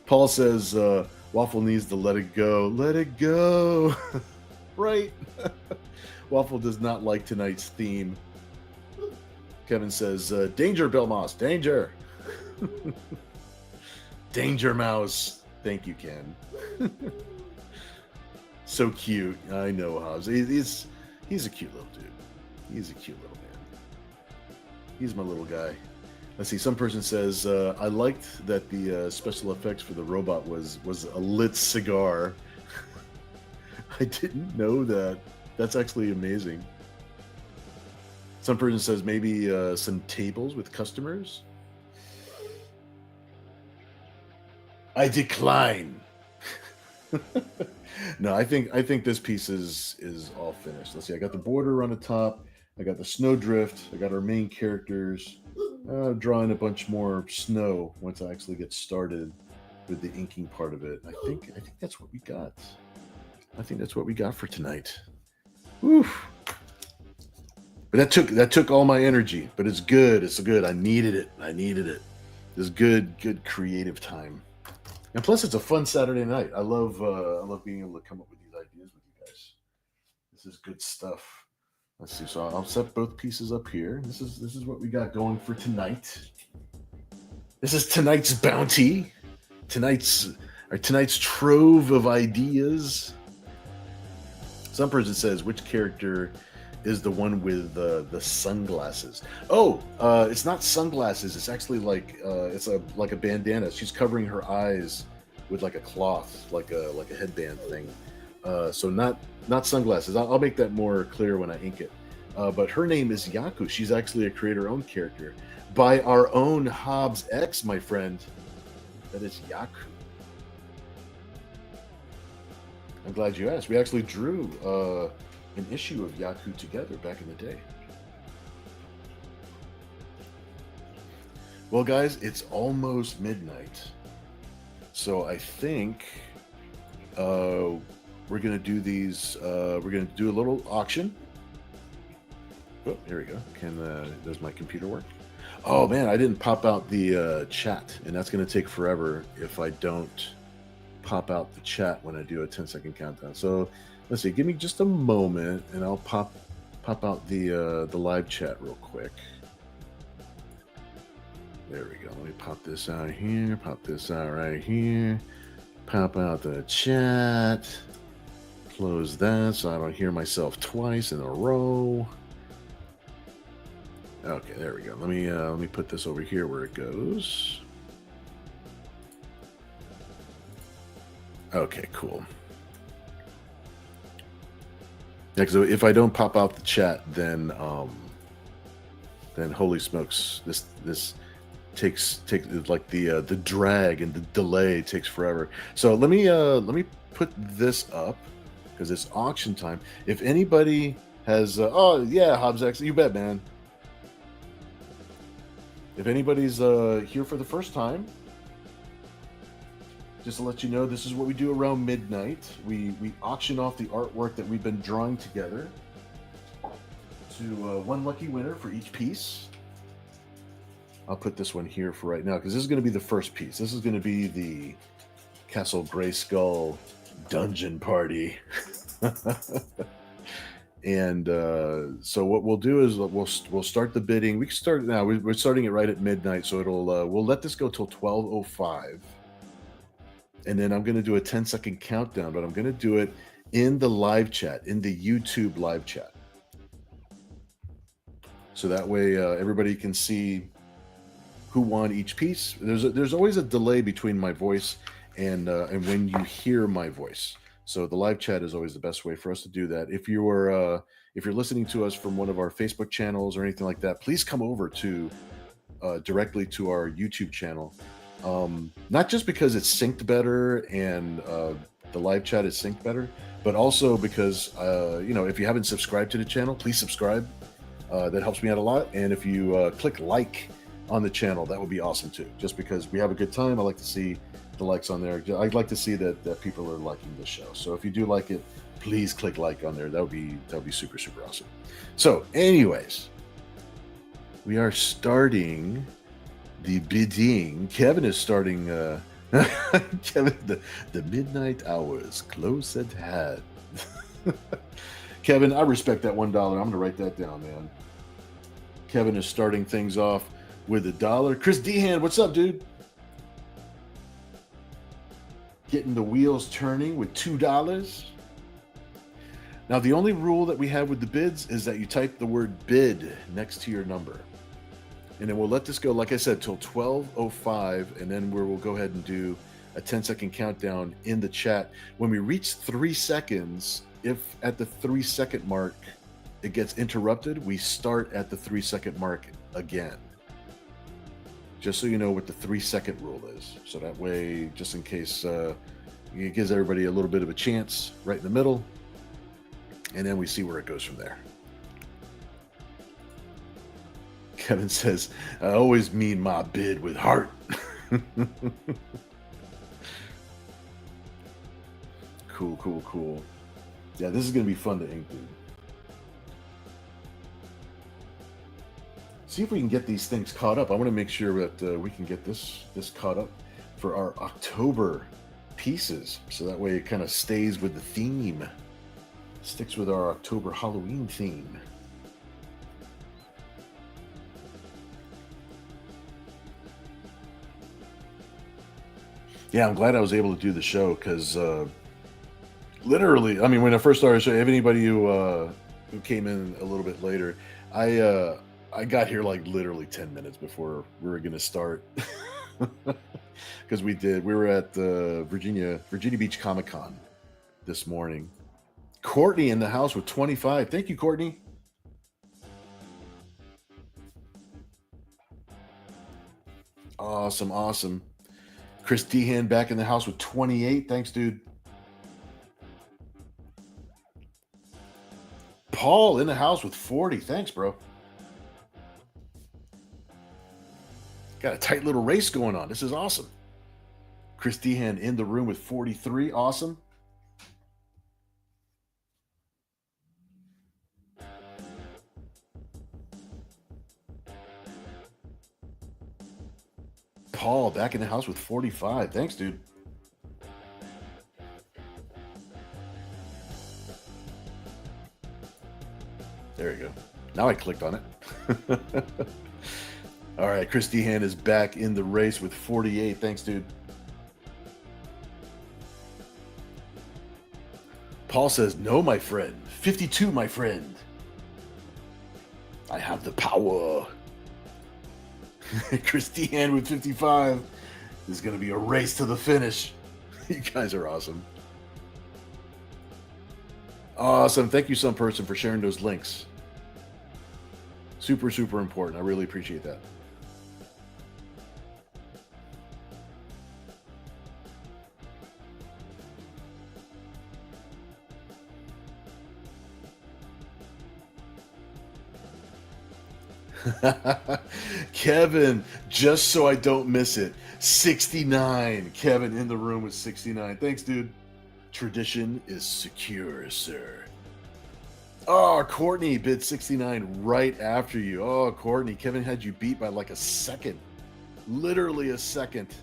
Paul says Waffle needs to let it go. Let it go. Right. Waffle does not like tonight's theme. Kevin says, danger, Belmoss, danger. Danger, Mouse. Thank you, Ken. So cute. I know, Hobbs. He's a cute little dude. He's a cute little man. He's my little guy. Let's see. Some person says, I liked that the special effects for the robot was a lit cigar. I didn't know that. That's actually amazing. Some person says maybe some tables with customers. I decline. No, I think this piece is all finished. Let's see. I got the border on the top. I got the snowdrift. I got our main characters. Drawing a bunch more snow once I actually get started with the inking part of it. I think that's what we got. I think that's what we got for tonight. Oof. But that took all my energy. But it's good. It's good. I needed it. It's good creative time. And plus, it's a fun Saturday night. I love being able to come up with these ideas with you guys. This is good stuff. Let's see. So I'll set both pieces up here. This is what we got going for tonight. This is tonight's bounty. Tonight's trove of ideas. Some person says, which character is the one with the sunglasses? Oh, it's not sunglasses. It's actually like a bandana. She's covering her eyes with like a cloth, like a headband thing. So not sunglasses. I'll make that more clear when I ink it. But her name is Yaku. She's actually a creator-owned character by our own Hobbs X, my friend. That is Yaku. I'm glad you asked. We actually drew an issue of Yaku together back in the day. Well, guys, it's almost midnight. So I think we're going to do these. We're going to do a little auction. Oh, here we go. Does my computer work? Oh, man, I didn't pop out the chat, and that's going to take forever if I don't pop out the chat when I do a 10-second countdown. So let's see, give me just a moment and I'll pop out the live chat real quick. There we go. Let me pop this out here, pop this out right here, pop out the chat, close that so I don't hear myself twice in a row. Okay, there we go. Let me put this over here where it goes. Okay, cool. Yeah, because if I don't pop out the chat, then holy smokes, this takes like the drag and the delay takes forever. So let me put this up because it's auction time. If anybody has oh yeah, Hobbs X, you bet, man. If anybody's here for the first time, just to let you know, this is what we do around midnight. We auction off the artwork that we've been drawing together to one lucky winner for each piece. I'll put this one here for right now because this is going to be the first piece. This is going to be the Castle Grayskull Dungeon Party. And so what we'll do is we'll start the bidding. We can start now. We're starting it right at midnight, so it'll we'll let this go till 12:05, and then I'm going to do a 10-second countdown. But I'm going to do it in the live chat, in the YouTube live chat, so that way everybody can see who won each piece. There's always a delay between my voice and when you hear my voice. So the live chat is always the best way for us to do that. If you're listening to us from one of our Facebook channels or anything like that, please come over to directly to our YouTube channel. Not just because it's synced better and the live chat is synced better, but also because if you haven't subscribed to the channel, please subscribe. That helps me out a lot. And if you click like on the channel, that would be awesome too. Just because we have a good time, I like to see the likes on there. I'd like to see that people are liking the show. So if you do like it, please click like on there. That would be super, super awesome. So anyways, we are starting the bidding. Kevin is starting Kevin, the midnight hours close at hand. Kevin, I respect that $1. I'm gonna write that down, man. Kevin is starting things off with $1. Chris Dehan, what's up, dude? Getting the wheels turning with $2. Now, the only rule that we have with the bids is that you type the word bid next to your number. And then we'll let this go, like I said, till 12:05, and then we'll go ahead and do a 10-second countdown in the chat. When we reach 3 seconds, if at the 3-second mark it gets interrupted, we start at the 3-second mark again. Just so you know what the 3-second rule is. So that way, just in case, it gives everybody a little bit of a chance right in the middle. And then we see where it goes from there. Kevin says, I always mean my bid with heart. Cool. Yeah, this is going to be fun to ink, dude. See if we can get these things caught up. I want to make sure that we can get this caught up for our October pieces. So that way it kind of stays with the theme. Sticks with our October Halloween theme. Yeah, I'm glad I was able to do the show because literally, I mean, when I first started the show, if anybody who came in a little bit later, I got here like literally 10 minutes before we were going to start because we were at the Virginia Beach Comic-Con this morning. Courtney in the house with 25. Thank you, Courtney. Awesome. Chris Dehan back in the house with 28. Thanks, dude. Paul in the house with 40. Thanks, bro. Got a tight little race going on. This is awesome. Chris Dehan in the room with 43. Awesome. Paul back in the house with 45. Thanks, dude. There you go. Now I clicked on it. All right, Chris Dehan is back in the race with 48. Thanks, dude. Paul says, no, my friend. 52, my friend. I have the power. Chris Dehan with 55. This is going to be a race to the finish. You guys are awesome. Awesome. Thank you, some person, for sharing those links. Super, super important. I really appreciate that. Kevin, just so I don't miss it, 69. Kevin in the room with 69. Thanks, dude. Tradition is secure, sir. Oh, Courtney bid 69 right after you. Oh, Courtney, Kevin had you beat by like a second. Literally a second.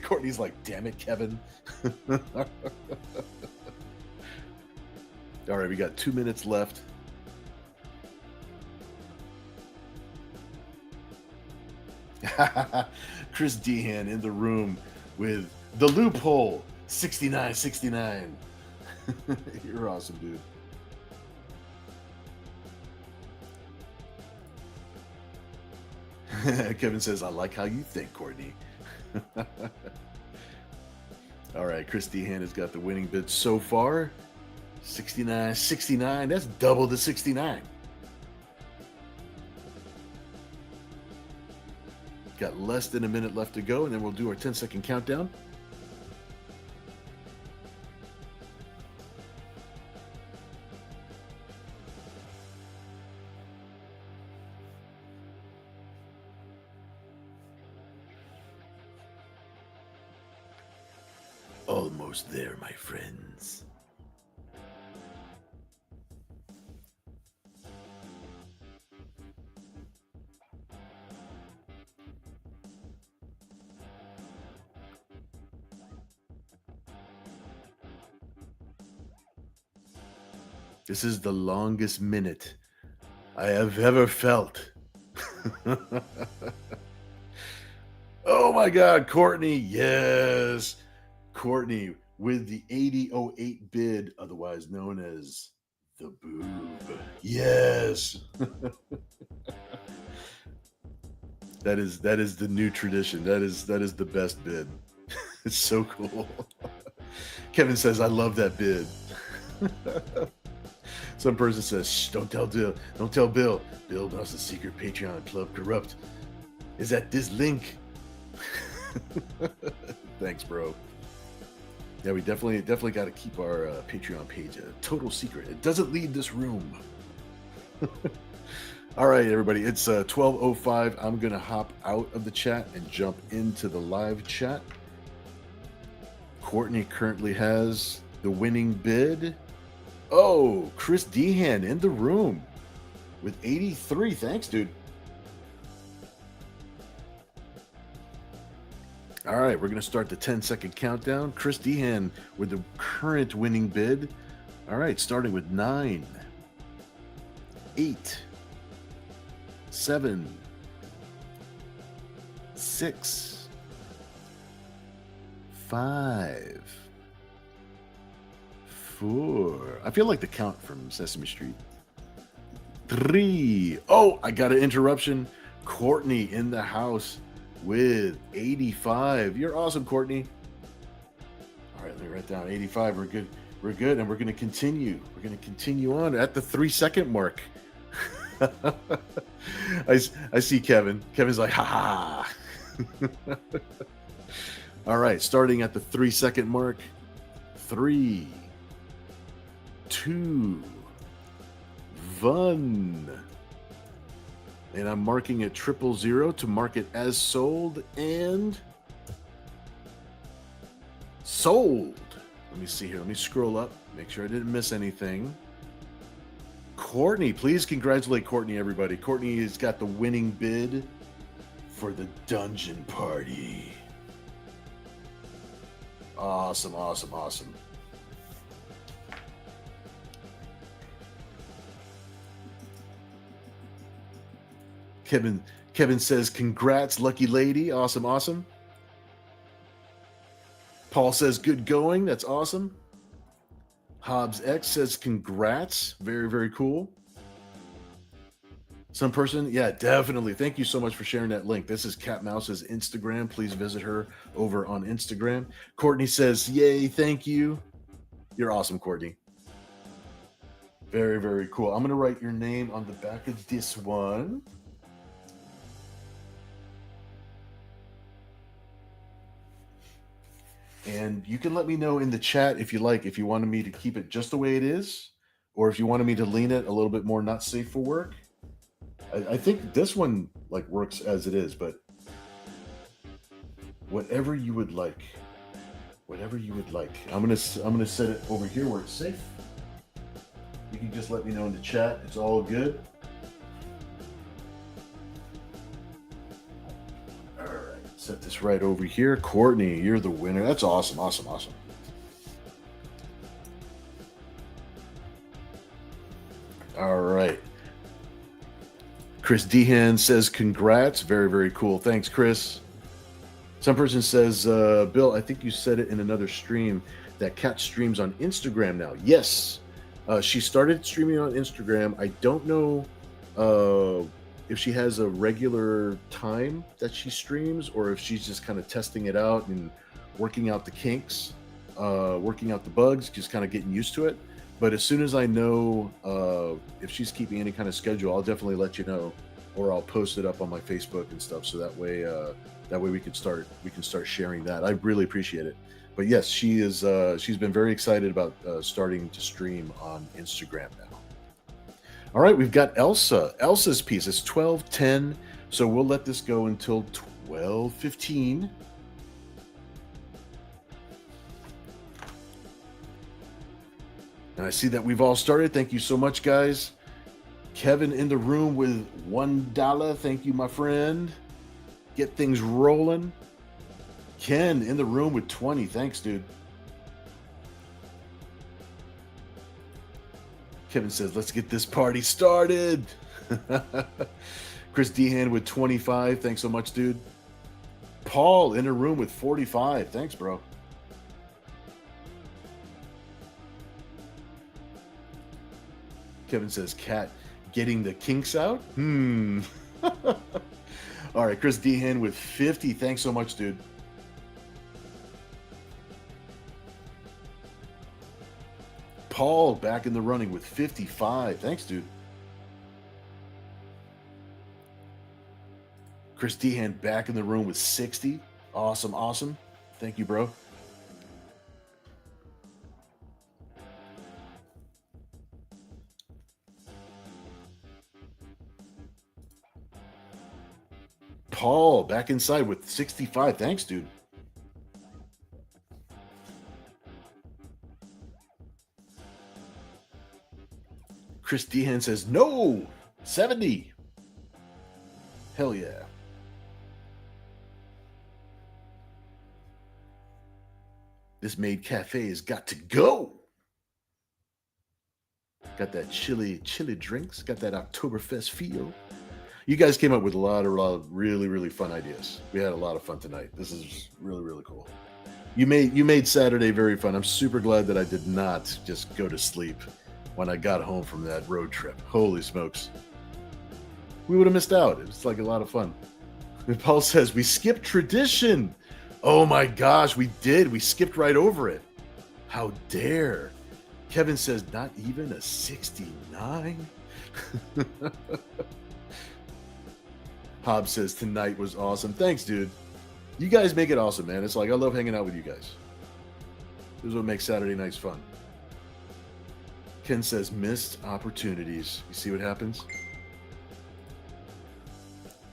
Courtney's like, damn it, Kevin. All right, we got 2 minutes left. Chris Dehan in the room with the loophole 69. You're awesome, dude. Kevin says, I like how you think, Courtney. All right, Chris Dehan has got the winning bid so far. 69. That's double the 69. Got less than a minute left to go, and then we'll do our 10-second countdown. Almost there, my friends. This is the longest minute I have ever felt. Oh my God, Courtney. Yes. Courtney with the 8008 bid, otherwise known as the boob. Yes. That is the new tradition. That is the best bid. It's so cool. Kevin says, I love that bid. Some person says, shh, don't tell Bill. Don't tell Bill. Bill knows the secret Patreon club corrupt. Is at this link. Thanks, bro. Yeah, we definitely got to keep our Patreon page a total secret. It doesn't leave this room. All right, everybody. It's 12:05. I'm gonna hop out of the chat and jump into the live chat. Courtney currently has the winning bid. Oh, Chris Dehan in the room with 83. Thanks, dude. All right, we're going to start the 10-second countdown. Chris Dehan with the current winning bid. All right, starting with 9, 8, 7, 6, 5, 4. I feel like the count from Sesame Street. 3. Oh, I got an interruption. Courtney in the house with 85. You're awesome, Courtney. All right, let me write down 85. We're good. We're good, and we're going to continue. We're going to continue on at the 3-second mark. I see Kevin. Kevin's like, ha ha. All right, starting at the 3-second mark. 3, 2, 1. And I'm marking it 000 to mark it as sold and sold. Let me see here. Let me scroll up. Make sure I didn't miss anything. Courtney, please congratulate Courtney, everybody. Courtney has got the winning bid for the dungeon party. Awesome, awesome, awesome. Kevin says, congrats, lucky lady. Awesome, awesome. Paul says, good going. That's awesome. Hobbs X says, congrats. Very, very cool. Some person, yeah, definitely. Thank you so much for sharing that link. This is Cat Mouse's Instagram. Please visit her over on Instagram. Courtney says, yay, thank you. You're awesome, Courtney. Very, very cool. I'm going to write your name on the back of this one. And you can let me know in the chat if you like, if you wanted me to keep it just the way it is, or if you wanted me to lean it a little bit more not safe for work. I think this one like works as it is, but whatever you would like, whatever you would like. I'm gonna set it over here where it's safe. You can just let me know in the chat. It's all good. All right, set this right over here. Courtney, you're the winner. That's awesome, awesome, awesome. All right. Chris Dehan says congrats. Very, very cool. Thanks, Chris. Some person says, Bill, I think you said it in another stream that Kat streams on Instagram now. Yes. She started streaming on Instagram. I don't know if she has a regular time that she streams or if she's just kind of testing it out and working out the kinks, working out the bugs, just kind of getting used to it. But as soon as I know if she's keeping any kind of schedule, I'll definitely let you know, or I'll post it up on my Facebook and stuff. So that way we can start sharing that. I really appreciate it. But yes, she is. She's been very excited about starting to stream on Instagram now. All right, we've got Elsa. Elsa's piece. It's 12:10, so we'll let this go until 12:15. And I see that we've all started. Thank you so much, guys. Kevin in the room with $1. Thank you, my friend. Get things rolling. Ken in the room with 20. Thanks, dude. Kevin says, let's get this party started. Chris Dehan with 25. Thanks so much, dude. Paul in the room with 45. Thanks, bro. Kevin says, Kat getting the kinks out? All right, Chris Dehan with 50. Thanks so much, dude. Paul back in the running with 55. Thanks, dude. Chris Dehan back in the room with 60. Awesome, awesome. Thank you, bro. Paul back inside with 65. Thanks, dude. Chris Dehan says, no, 70. Hell yeah. This Maid Cafe has got to go. Got that chili drinks. Got that Oktoberfest feel. You guys came up with a lot of really, really fun ideas. We had a lot of fun tonight. This is really, really cool. You made Saturday very fun. I'm super glad that I did not just go to sleep when I got home from that road trip. Holy smokes. We would have missed out. It was like a lot of fun. And Paul says, we skipped tradition. Oh my gosh, we did. We skipped right over it. How dare. Kevin says, not even a 69? Hobbs says, tonight was awesome. Thanks, dude. You guys make it awesome, man. It's like, I love hanging out with you guys. This is what makes Saturday nights fun. Ken says, missed opportunities. You see what happens?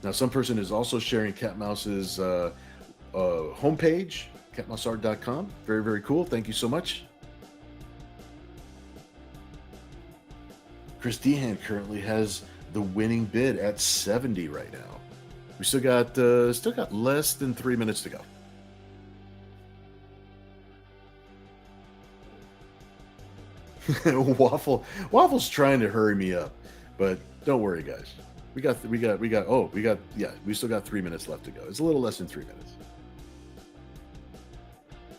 Now, some person is also sharing Cat Mouse's homepage, catmouseart.com. Very, very cool. Thank you so much. Chris Dehan currently has the winning bid at 70 right now. We still got less than 3 minutes to go. Waffle's trying to hurry me up, but don't worry, guys. We still got 3 minutes left to go. It's a little less than 3 minutes.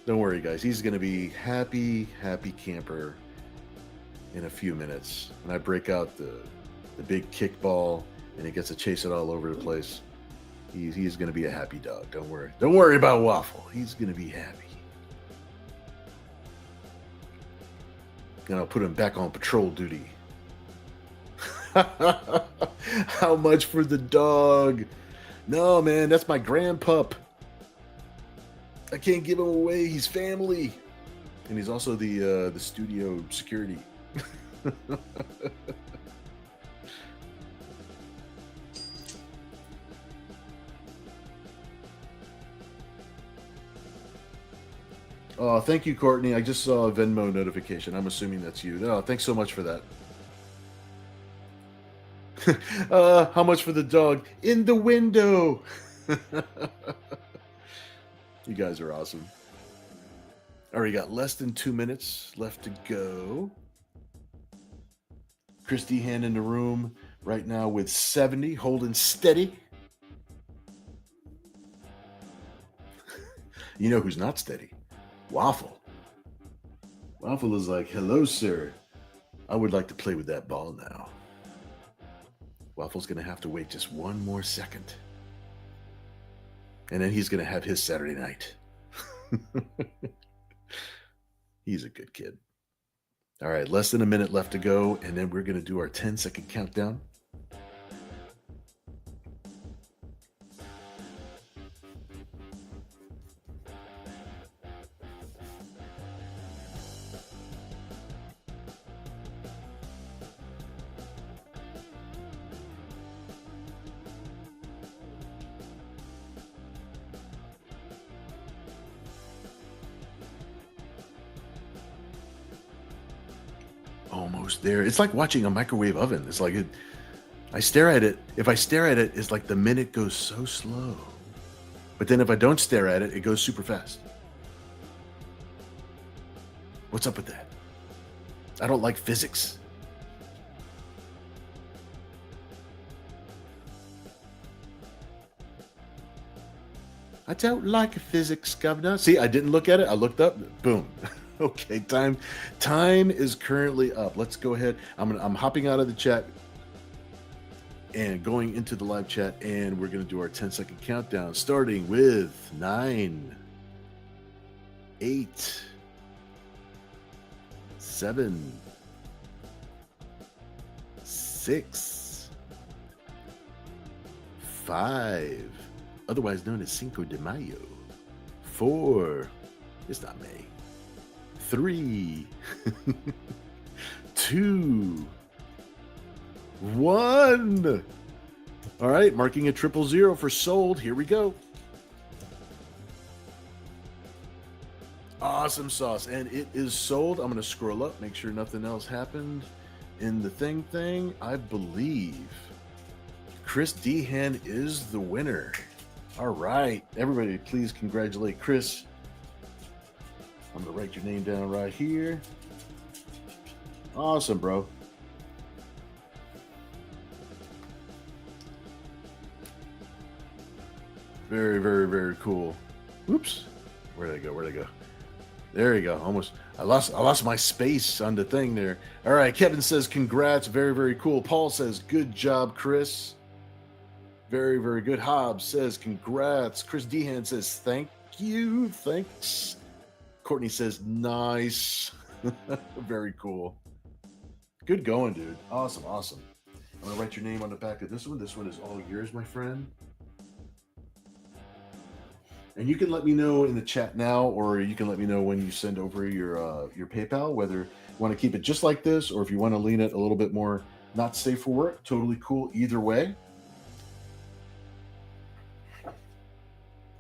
Don't worry, guys. He's going to be happy camper in a few minutes when I break out the big kickball and he gets to chase it all over the place. He's going to be a happy dog. Don't worry. Don't worry about Waffle. He's going to be happy. And I'll put him back on patrol duty. How much for the dog? No, man, that's my grandpup. I can't give him away. He's family. And he's also the studio security. Thank you, Courtney. I just saw a Venmo notification. I'm assuming that's you. No, thanks so much for that. How much for the dog? In the window. You guys are awesome. Already got less than 2 minutes left to go. Chris Dehan in the room right now with 70, holding steady. You know who's not steady? Waffle. Waffle is like, hello, sir. I would like to play with that ball now. Waffle's going to have to wait just one more second. And then he's going to have his Saturday night. He's a good kid. All right, less than a minute left to go, and then we're going to do our 10-second countdown. Almost there. It's like watching a microwave oven. It's like I stare at it. If I stare at it, it's like the minute goes so slow. But then if I don't stare at it, it goes super fast. What's up with that? I don't like physics. I don't like physics, Governor. See, I didn't look at it. I looked up. Boom. Okay, time is currently up. Let's go ahead. I'm hopping out of the chat and going into the live chat, and we're going to do our 10-second countdown, starting with 9, 8, 7, 6, 5, otherwise known as Cinco de Mayo, 4, it's not May, 3, 2, 1. All right, marking a 000 for sold. Here we go. Awesome sauce, and it is sold. I'm going to scroll up, make sure nothing else happened in the thing. I believe Chris Dehan is the winner. All right, everybody, please congratulate Chris. I'm going to write your name down right here. Awesome, bro. Very, very, very cool. Oops. Where'd I go? There you go. Almost. I lost my space on the thing there. All right. Kevin says, congrats. Very, very cool. Paul says, good job, Chris. Very, very good. Hobbs says, congrats. Chris Dehan says, thank you. Thanks. Courtney says, nice. Very cool. Good going, dude. Awesome. I'm going to write your name on the back of this one. This one is all yours, my friend. And you can let me know in the chat now, or you can let me know when you send over your PayPal, whether you want to keep it just like this, or if you want to lean it a little bit more not safe for work. Totally cool either way. And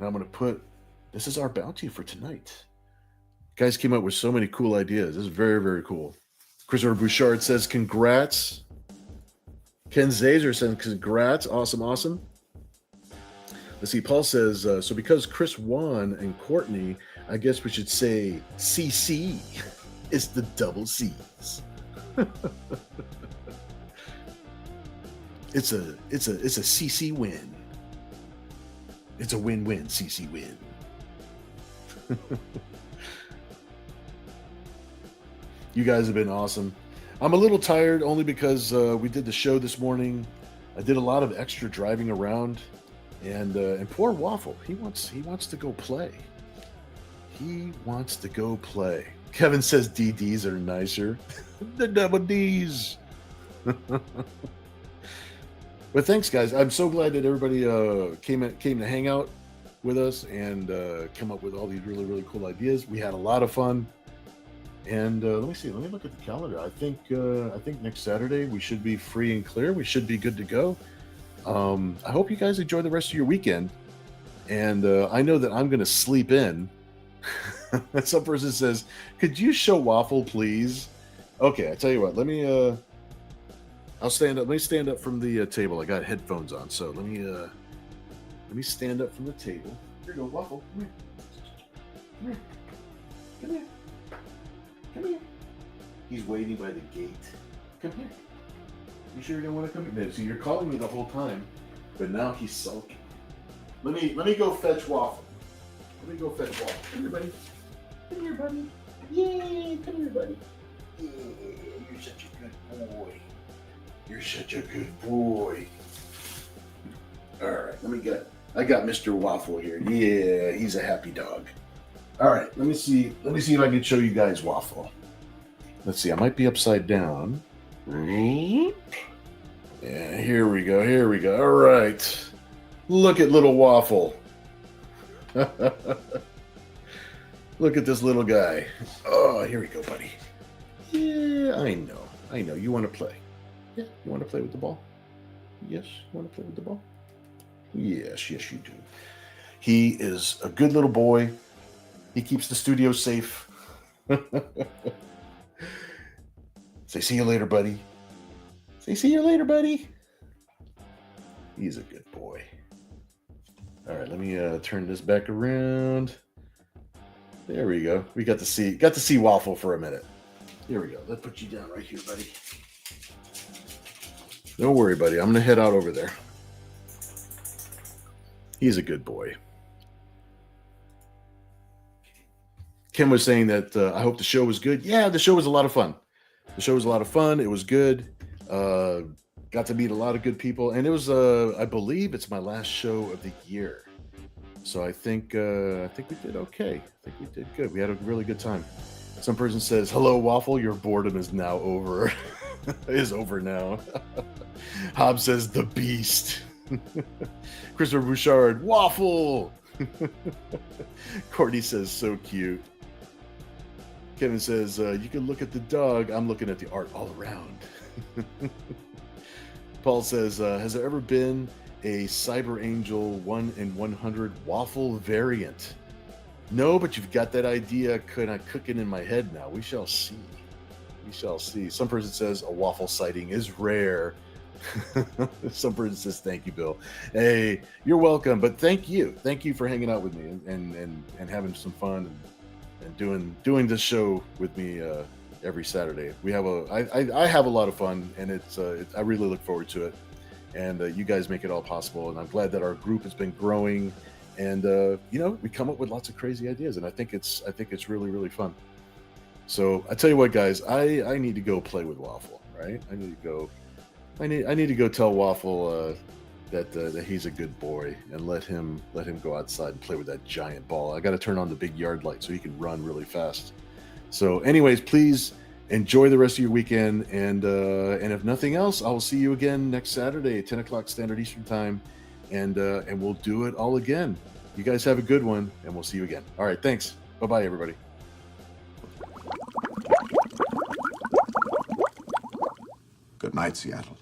I'm going to put, this is our bounty for tonight. Guys came up with so many cool ideas. This is very, very cool. Christopher Bouchard says, congrats. Ken Zazer says, congrats. Awesome. Let's see, Paul says, so because Chris won and Courtney, I guess we should say CC. It's the double C's. It's a CC win. It's a win-win CC win. You guys have been awesome. I'm a little tired only because we did the show this morning. I did a lot of extra driving around. And poor Waffle, he wants to go play. He wants to go play. Kevin says DDs are nicer. The double Ds. But thanks, guys. I'm so glad that everybody came to hang out with us and come up with all these really, really cool ideas. We had a lot of fun. And let me see. Let me look at the calendar. I think next Saturday we should be free and clear. We should be good to go. I hope you guys enjoy the rest of your weekend, and I know that I'm going to sleep in Some person says, "Could you show Waffle, please?" Okay, I tell you what. Let me. I'll stand up. Let me stand up from the table. I got headphones on, so let me stand up from the table. Here you go, Waffle. Come here. Come here. Come here. Come here. He's waiting by the gate. Come here. You sure you don't want to come here? So you're calling me the whole time, but now he's sulking. Let me go fetch Waffle. Let me go fetch Waffle. Come here, buddy. Come here, buddy. Yay! Come here, buddy. Yeah, you're such a good boy. You're such a good boy. All right, I got Mr. Waffle here. Yeah, he's a happy dog. All right, let me see if I can show you guys Waffle. Let's see, I might be upside down. Yeah, here we go. Here we go. All right. Look at little Waffle. Look at this little guy. Oh, here we go, buddy. Yeah, I know. You want to play. Yeah, you want to play with the ball? Yes, you want to play with the ball? Yes, you do. He is a good little boy. He keeps the studio safe. Say, see you later, buddy. Say, see you later, buddy. He's a good boy. All right, let me turn this back around. There we go. We got to see Waffle for a minute. Here we go. Let's put you down right here, buddy. Don't worry, buddy. I'm going to head out over there. He's a good boy. Kim was saying that I hope the show was good. Yeah, the show was a lot of fun. It was good. Got to meet a lot of good people. And it was, I believe it's my last show of the year. So I think we did okay. I think we did good. We had a really good time. Some person says, "Hello, Waffle. Your boredom is now over." Is over now. Hobbs says, "The Beast." Christopher Bouchard, "Waffle." Courtney says, "So cute." Kevin says, "You can look at the dog. I'm looking at the art all around." Paul says, "Has there ever been a Cyber Angel 1 in 100 Waffle variant?" No, but you've got that idea kind of cooking in my head now. We shall see. Some person says a Waffle sighting is rare. Some person says, "Thank you, Bill." Hey, you're welcome. But thank you for hanging out with me and having some fun and doing this show with me every Saturday. I have a lot of fun, and I really look forward to it. And you guys make it all possible. And I'm glad that our group has been growing. And we come up with lots of crazy ideas, and I think it's really, really fun. So I tell you what, guys, I need to go play with Waffle, right? I need to go tell Waffle that he's a good boy and let him go outside and play with that giant ball. I got to turn on the big yard light so he can run really fast. So, anyways, please enjoy the rest of your weekend, and if nothing else, I will see you again next Saturday, 10 o'clock Standard Eastern Time, and we'll do it all again. You guys have a good one, and we'll see you again. All right, thanks. Bye-bye, everybody. Good night, Seattle.